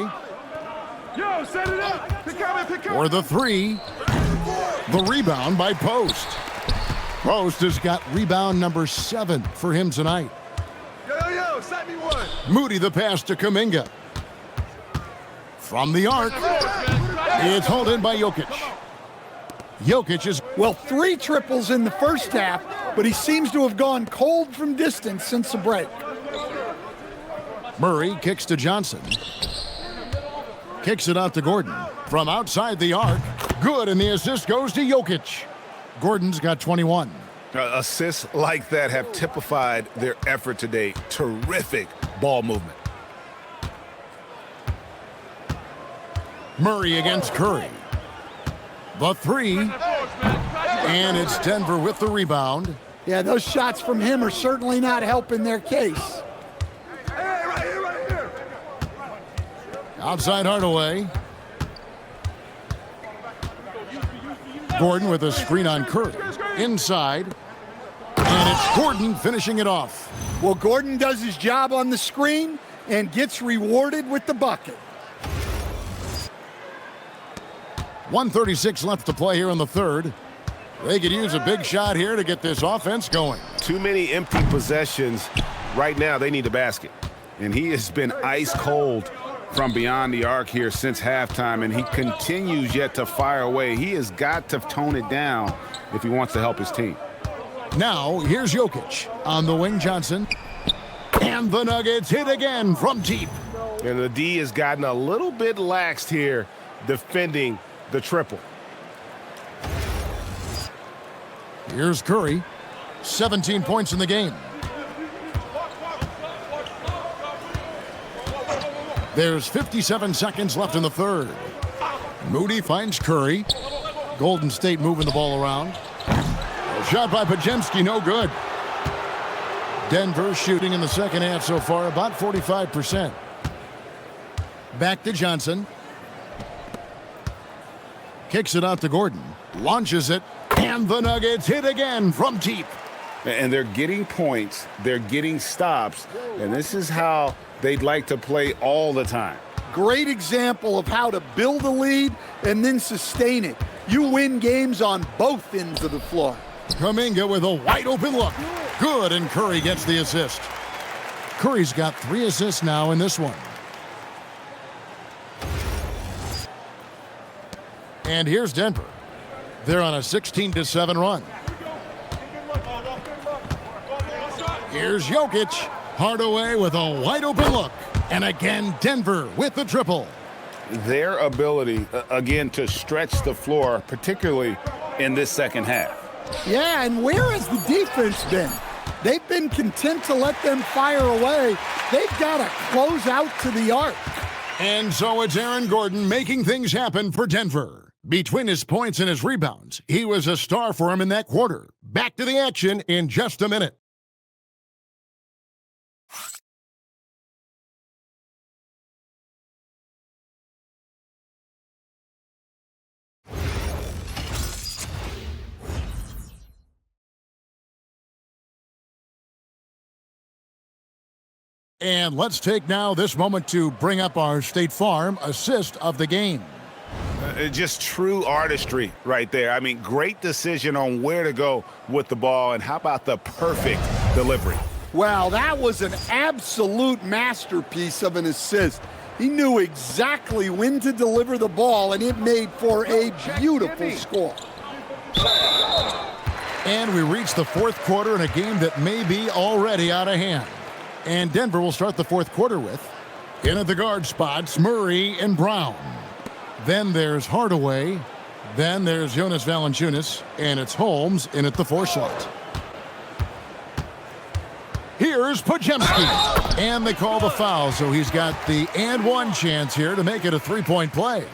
Yo, set it up. Pick up. For the 3. The rebound by Post. Post has got rebound number 7 for him tonight. Yo, set me one. Moody the pass to Kuminga. From the arc. It's hauled in by Jokic. Jokic is... Well, 3 triples in the first half, but he seems to have gone cold from distance since the break. Murray kicks to Johnson. Kicks it out to Gordon. From outside the arc. Good, and the assist goes to Jokic. Gordon's got 21. Assists like that have typified their effort today. Terrific ball movement. Murray against Curry. The 3. And it's Denver with the rebound. Yeah, those shots from him are certainly not helping their case. Hey, right here. Outside Hardaway. Gordon with a screen on Curry. Inside. And it's Gordon finishing it off. Well, Gordon does his job on the screen and gets rewarded with the bucket. 1:36 left to play here in the third. They could use a big shot here to get this offense going. Too many empty possessions. Right now, they need a basket. And he has been ice cold from beyond the arc here since halftime, and he continues yet to fire away. He has got to tone it down if he wants to help his team. Now, here's Jokic on the wing. Johnson. And the Nuggets hit again from deep. And the D has gotten a little bit laxed here defending the triple. Here's Curry. 17 points in the game. There's 57 seconds left in the third. Moody finds Curry. Golden State moving the ball around. Shot by Podziemski, no good. Denver shooting in the second half so far about 45%. Back to Johnson. Kicks it out to Gordon. Launches it. And the Nuggets hit again from deep. And they're getting points. They're getting stops. And this is how they'd like to play all the time. Great example of how to build a lead and then sustain it. You win games on both ends of the floor. Kuminga with a wide open look. Good, and Curry gets the assist. Curry's got 3 assists now in this one. And here's Denver. They're on a 16-7 run. Here's Jokic. Hardaway with a wide open look. And again, Denver with the triple. Their ability, again, to stretch the floor, particularly in this second half. Yeah, and where has the defense been? They've been content to let them fire away. They've got to close out to the arc. And so it's Aaron Gordon making things happen for Denver. Between his points and his rebounds, he was a star for him in that quarter. Back to the action in just a minute. And let's take now this moment to bring up our State Farm assist of the game. Just true artistry right there. I mean, great decision on where to go with the ball, and how about the perfect delivery? Wow, that was an absolute masterpiece of an assist. He knew exactly when to deliver the ball, and it made for a beautiful score. And we reach the fourth quarter in a game that may be already out of hand. And Denver will start the fourth quarter with, in at the guard spots, Murray and Brown. Then there's Hardaway. Then there's Jonas Valanciunas. And it's Holmes in at the 4 slot. Here's Podziemski. And they call the foul, so he's got the and one chance here to make it a 3-point play.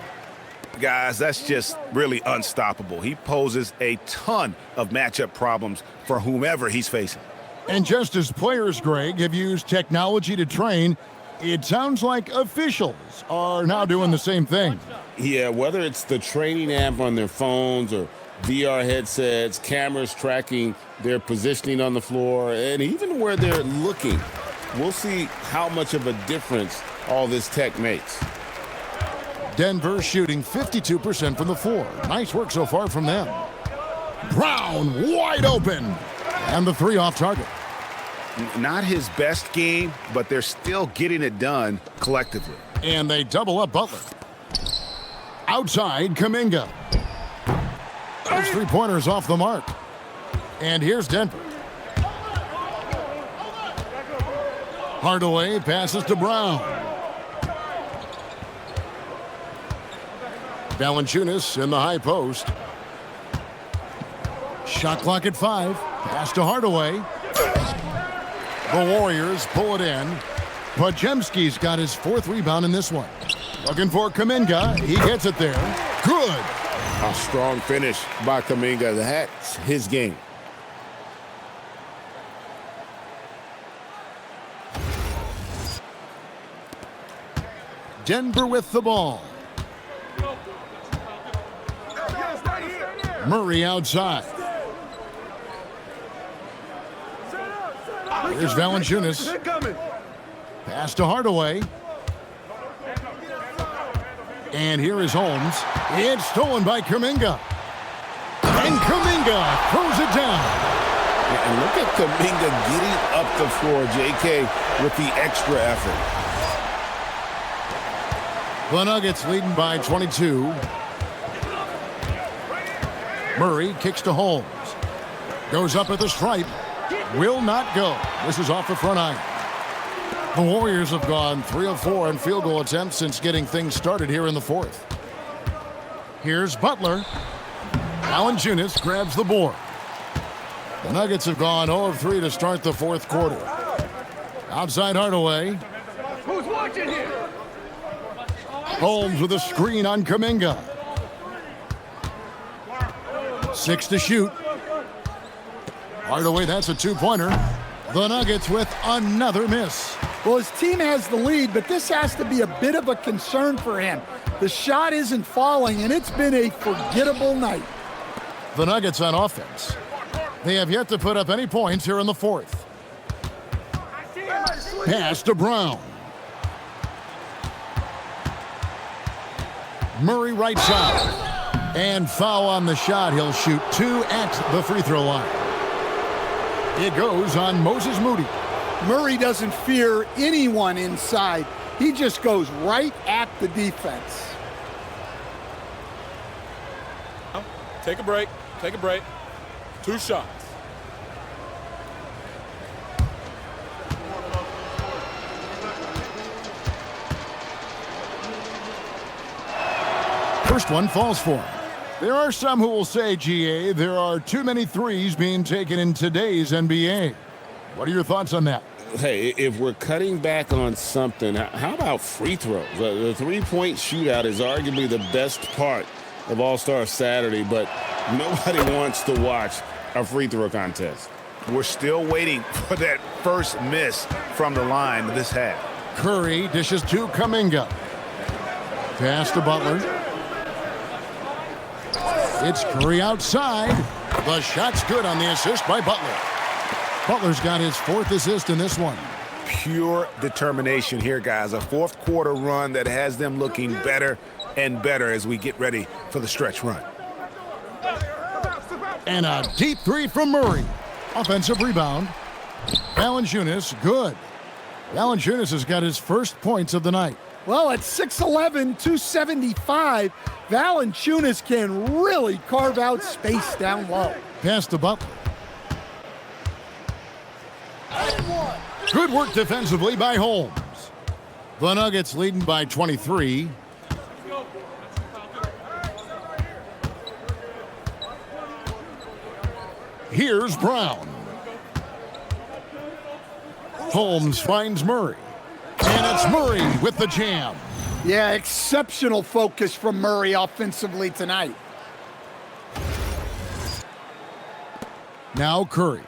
Guys, that's just really unstoppable. He poses a ton of matchup problems for whomever he's facing. And just as players, Greg, have used technology to train, it sounds like officials are now doing the same thing. Yeah, whether it's the training app on their phones or VR headsets, cameras tracking their positioning on the floor, and even where they're looking, we'll see how much of a difference all this tech makes. Denver shooting 52% from the floor. Nice work so far from them. Brown wide open. And the 3 off target. Not his best game, but they're still getting it done collectively. And they double up Butler. Outside, Kuminga. Those 3-pointers off the mark. And here's Denver. Hardaway passes to Brown. Valanciunas in the high post. Shot clock at 5. Pass to Hardaway. The Warriors pull it in. Podziemski's got his 4th rebound in this one. Looking for Kuminga. He gets it there. Good. A strong finish by Kuminga. That's his game. Denver with the ball. Murray outside. Here's Valanciunas. Pass to Hardaway. And here is Holmes. It's stolen by Kuminga. And Kuminga throws it down. And look at Kuminga getting up the floor, JK, with the extra effort. The Nuggets leading by 22. Murray kicks to Holmes. Goes up at the stripe. Will not go. This is off the front iron. The Warriors have gone 3 of 4 on field goal attempts since getting things started here in the fourth. Here's Butler. Valanciunas grabs the board. The Nuggets have gone 0 of 3 to start the fourth quarter. Outside Hardaway. Who's watching here? Holmes with a screen on Kuminga. 6 to shoot. Hardaway, that's a two-pointer. The Nuggets with another miss. Well, his team has the lead, but this has to be a bit of a concern for him. The shot isn't falling, and it's been a forgettable night. The Nuggets on offense. They have yet to put up any points here in the fourth. Pass to Brown. Murray right side. And foul on the shot. He'll shoot 2 at the free throw line. It goes on Moses Moody. Murray doesn't fear anyone inside. He just goes right at the defense. Take a break. Take a break. 2 shots. First one falls for him. There are some who will say, GA, there are too many threes being taken in today's NBA. What are your thoughts on that? Hey, if we're cutting back on something, how about free throws? The three-point shootout is arguably the best part of All-Star Saturday, but nobody wants to watch a free throw contest. We're still waiting for that first miss from the line this half. Curry dishes to Kuminga. Pass to Butler. It's Curry outside. The shot's good on the assist by Butler. Butler's got his 4th assist in this one. Pure determination here, guys. A fourth quarter run that has them looking better and better as we get ready for the stretch run. And a deep 3 from Murray. Offensive rebound. Valanciunas, good. Valanciunas has got his first points of the night. Well, at 6'11", 275, Valanciunas can really carve out space down low. Pass to Butler. Good work defensively by Holmes. The Nuggets leading by 23. Here's Brown. Holmes finds Murray. And it's Murray with the jam. Yeah, exceptional focus from Murray offensively tonight. Now Curry.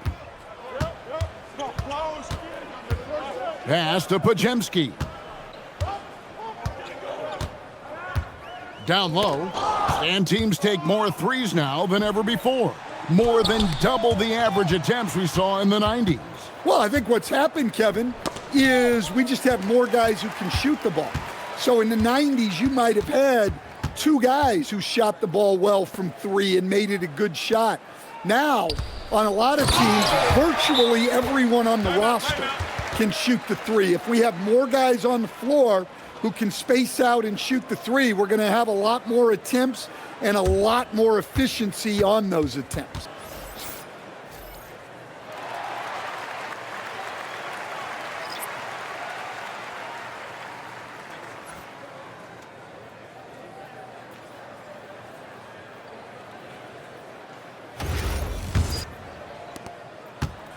Pass to Podziemski. Down low. And teams take more threes now than ever before. More than double the average attempts we saw in the 90s. Well, I think what's happened, Kevin, is we just have more guys who can shoot the ball. So in the 90s, you might have had 2 guys who shot the ball well from 3 and made it a good shot. Now, on a lot of teams, virtually everyone on the roster can shoot the 3. If we have more guys on the floor who can space out and shoot the 3, we're going to have a lot more attempts and a lot more efficiency on those attempts.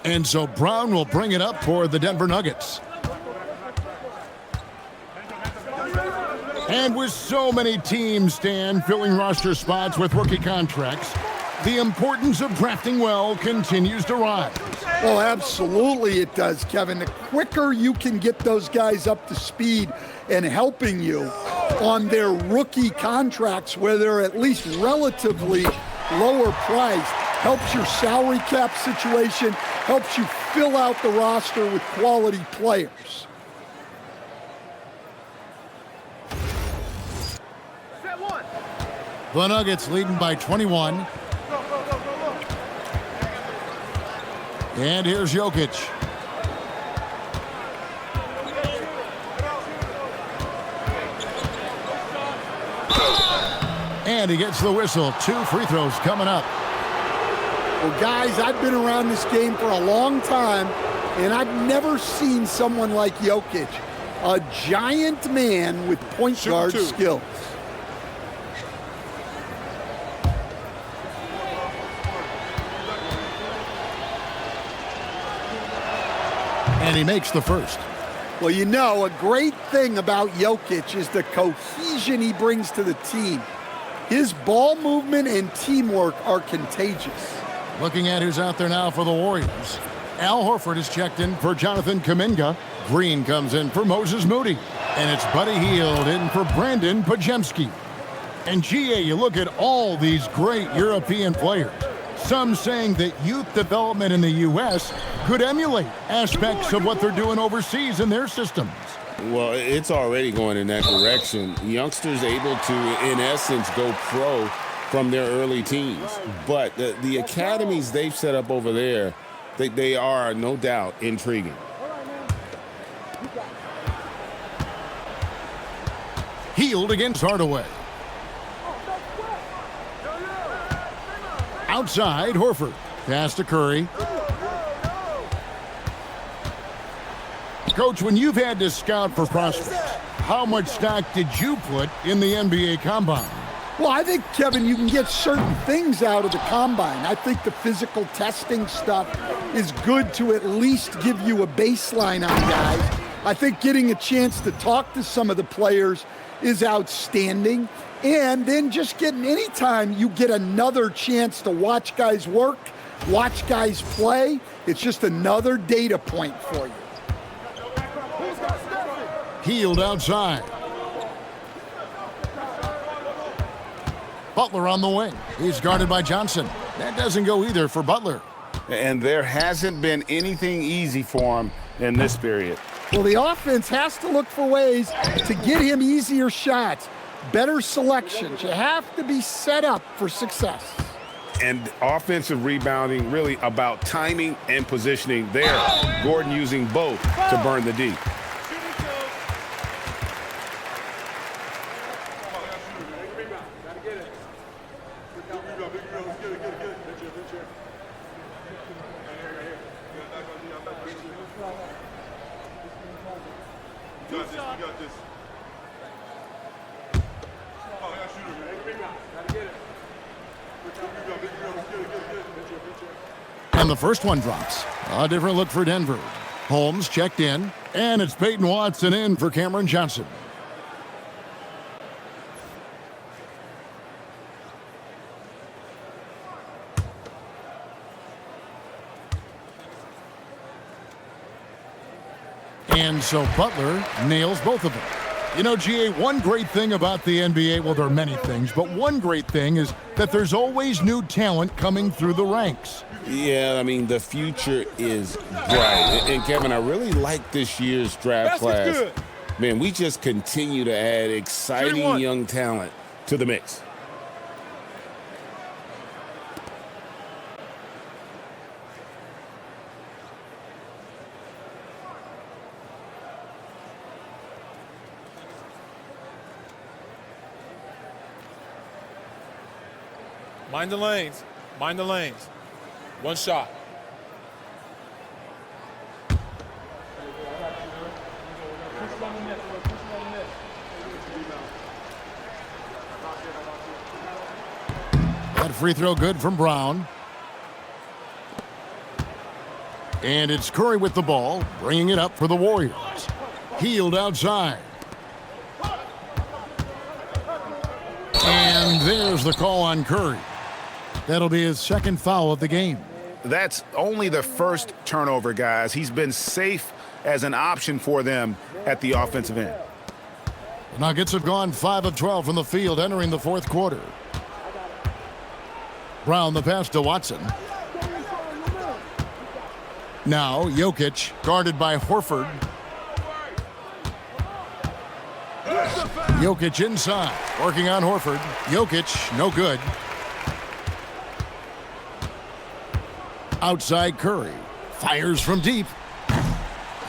And so Brown will bring it up for the Denver Nuggets. And with so many teams, Stan, filling roster spots with rookie contracts, the importance of drafting well continues to rise. Well, absolutely it does, Kevin. The quicker you can get those guys up to speed and helping you on their rookie contracts where they're at least relatively lower priced, helps your salary cap situation, helps you fill out the roster with quality players. The Nuggets leading by 21. And here's Jokic. And he gets the whistle. 2 free throws coming up. Well, guys, I've been around this game for a long time, and I've never seen someone like Jokic, a giant man with point guard skills. And he makes the first. Well, you know, a great thing about Jokic is the cohesion he brings to the team. His ball movement and teamwork are contagious. Looking at who's out there now for the Warriors. Al Horford is checked in for Jonathan Kuminga. Green comes in for Moses Moody. And it's Buddy Hield in for Brandon Pajemski. And GA, you look at all these great European players. Some saying that youth development in the U.S. could emulate aspects of what they're doing overseas in their systems. Well, it's already going in that direction. Youngsters able to, in essence, go pro from their early teens. But the academies they've set up over there, they are, no doubt, intriguing. Hield against Hardaway. Outside, Horford. Pass to Curry. Coach, when you've had to scout for prospects, how much stock did you put in the NBA Combine? Well, I think, Kevin, you can get certain things out of the Combine. I think the physical testing stuff is good to at least give you a baseline on guys. I think getting a chance to talk to some of the players is outstanding. And then just getting, anytime you get another chance to watch guys work, watch guys play, it's just another data point for you. Hield outside. Butler on the wing. He's guarded by Johnson. That doesn't go either for Butler. And there hasn't been anything easy for him in this period. Well, the offense has to look for ways to get him easier shots, better selections. You have to be set up for success. And offensive rebounding really about timing and positioning there. Gordon using both to burn the D. And the first one drops. A different look for Denver. Holmes checked in, and it's Peyton Watson in for Cameron Johnson. And so Butler nails both of them. You know, GA, one great thing about the NBA, well, there are many things, but one great thing is that there's always new talent coming through the ranks. Yeah, I mean, the future is bright. And Kevin, I really like this year's draft class. Good. Man, we just continue to add exciting young talent to the mix. Mind the lanes. Mind the lanes. One shot. That free throw good from Brown. And it's Curry with the ball, bringing it up for the Warriors. Hield outside. And there's the call on Curry. That'll be his second foul of the game. That's only the first turnover, guys. He's been safe as an option for them at the offensive end. The Nuggets have gone 5 of 12 from the field entering the fourth quarter. Brown the pass to Watson. Now Jokic guarded by Horford. Jokic inside, working on Horford. Jokic, no good. Outside Curry, fires from deep.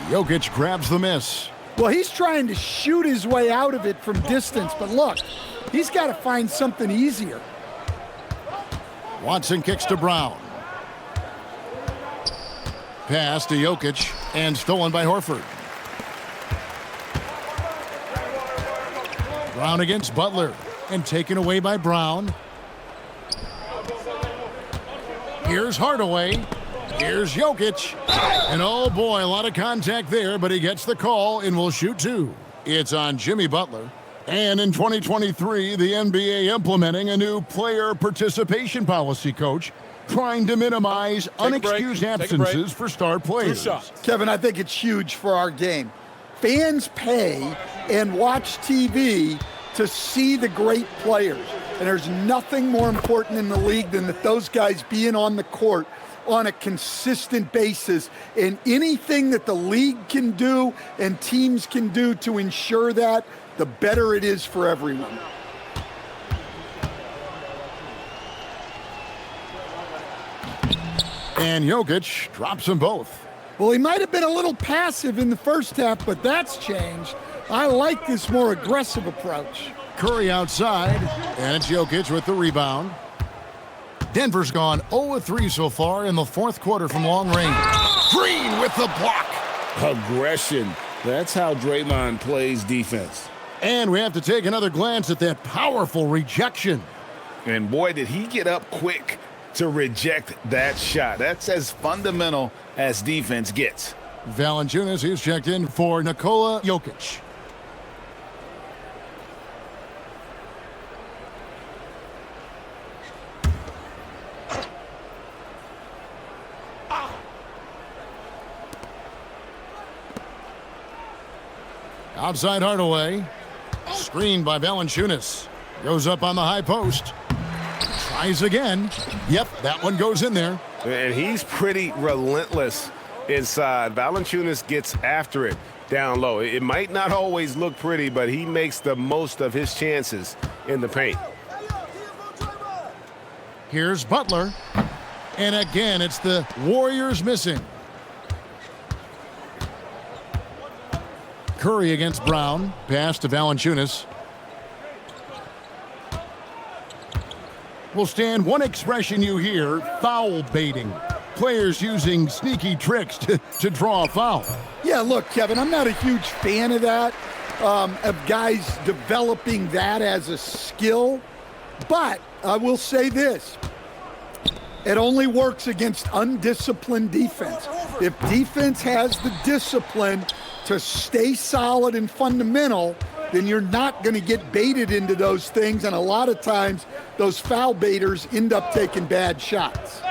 Jokic grabs the miss. Well, he's trying to shoot his way out of it from distance, but look, he's got to find something easier. Watson kicks to Brown. Pass to Jokic and stolen by Horford. Brown against Butler and taken away by Brown. Here's Hardaway. Here's Jokic. And oh boy, a lot of contact there, but he gets the call and will shoot two. It's on Jimmy Butler. And in 2023, the NBA implementing a new player participation policy, coach, trying to minimize unexcused absences for star players. Kevin, I think it's huge for our game. Fans pay and watch TV to see the great players. And there's nothing more important in the league than that those guys being on the court on a consistent basis. And anything that the league can do and teams can do to ensure that, the better it is for everyone. And Jokic drops them both. Well, he might have been a little passive in the first half, but that's changed. I like this more aggressive approach. Curry outside, and it's Jokic with the rebound. Denver's gone 0-3 so far in the fourth quarter from long range. Green with the block. Aggression. That's how Draymond plays defense. And we have to take another glance at that powerful rejection. And boy, did he get up quick to reject that shot. That's as fundamental as defense gets. Valanciunas, he's checked in for Nikola Jokic. Outside Hardaway. Screened by Valanciunas. Goes up on the high post. Tries again. Yep, that one goes in there. And he's pretty relentless inside. Valanciunas gets after it down low. It might not always look pretty, but he makes the most of his chances in the paint. Here's Butler. And again, it's the Warriors missing. Curry against Brown. Pass to Valanciunas. Will stand one expression you hear, foul baiting. Players using sneaky tricks to draw a foul. Yeah, look, Kevin, I'm not a huge fan of that, of guys developing that as a skill. But I will say this. It only works against undisciplined defense. If defense has the discipline to stay solid and fundamental, then you're not going to get baited into those things. And a lot of times, those foul baiters end up taking bad shots.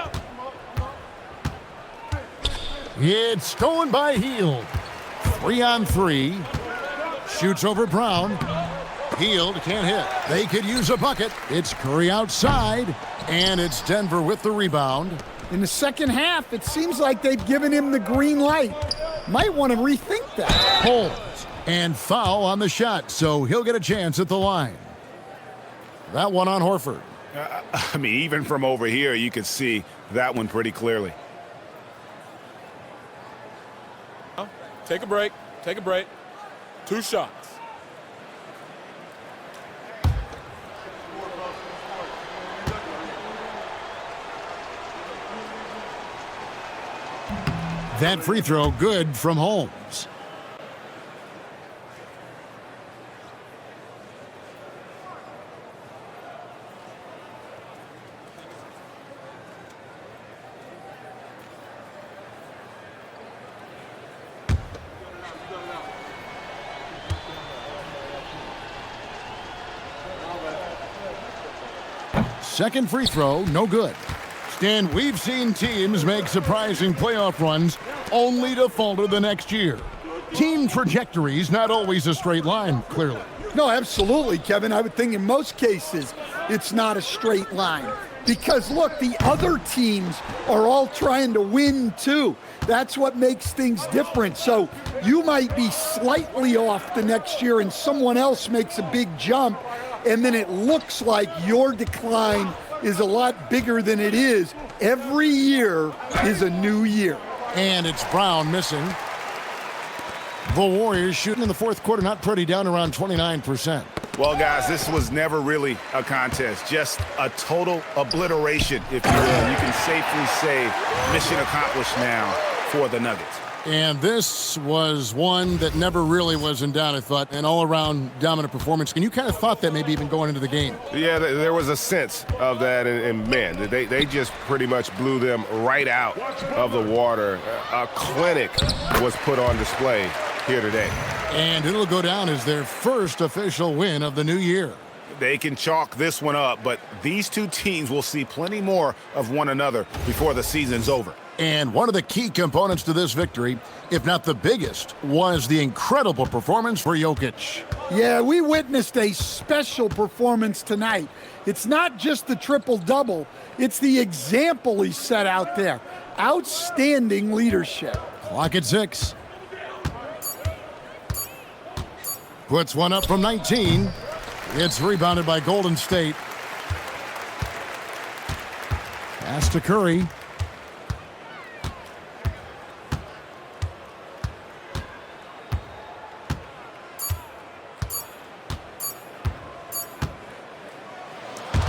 It's stolen by Hield. 3-on-3. Shoots over Brown. Hield can't hit. They could use a bucket. It's Curry outside. And it's Denver with the rebound. In the second half, it seems like they've given him the green light. Might want to rethink that. Holds and foul on the shot, so he'll get a chance at the line. That one on Horford. I mean, even from over here, you can see that one pretty clearly. Take a break. Take a break. 2 shots. That free throw good from Holmes. Second free throw, no good. Stan, we've seen teams make surprising playoff runs only to falter the next year. Team trajectory's not always a straight line, clearly. No, absolutely, Kevin. I would think in most cases it's not a straight line. Because, look, the other teams are all trying to win, too. That's what makes things different. So you might be slightly off the next year and someone else makes a big jump, and then it looks like your decline is a lot bigger than it is. Every year is a new year. And it's Brown missing. The Warriors shooting in the fourth quarter, not pretty, down around 29%. Well, guys, this was never really a contest, just a total obliteration, if you will. You can safely say mission accomplished now for the Nuggets. And this was one that never really was in doubt, I thought, an all-around dominant performance. And you kind of thought that maybe even going into the game. Yeah, there was a sense of that, and man, they just pretty much blew them right out of the water. A clinic was put on display here today. And it'll go down as their first official win of the new year. They can chalk this one up, but these two teams will see plenty more of one another before the season's over. And one of the key components to this victory, if not the biggest, was the incredible performance for Jokic. Yeah, we witnessed a special performance tonight. It's not just the triple-double, it's the example he set out there. Outstanding leadership. Clock at 6. Puts one up from 19. It's rebounded by Golden State. Pass to Curry.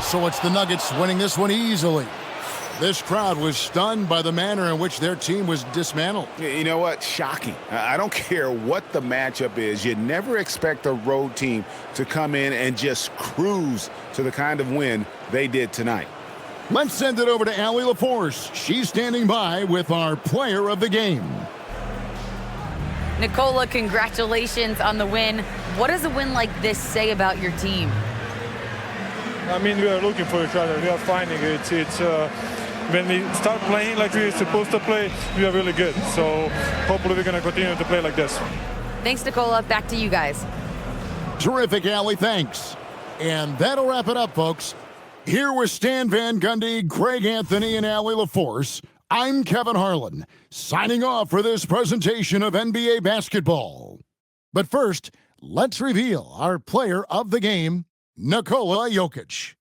So it's the Nuggets winning this one easily. This crowd was stunned by the manner in which their team was dismantled. You know what? Shocking. I don't care what the matchup is. You never expect a road team to come in and just cruise to the kind of win they did tonight. Let's send it over to Allie LaForce. She's standing by with our player of the game. Nikola, congratulations on the win. What does a win like this say about your team? I mean, we are looking for each other. We are finding it. When we start playing like we're supposed to play, we are really good. So hopefully we're going to continue to play like this. Thanks, Nikola. Back to you guys. Terrific, Allie. Thanks. And that'll wrap it up, folks. Here with Stan Van Gundy, Greg Anthony, and Allie LaForce, I'm Kevin Harlan, signing off for this presentation of NBA basketball. But first, let's reveal our player of the game, Nikola Jokic.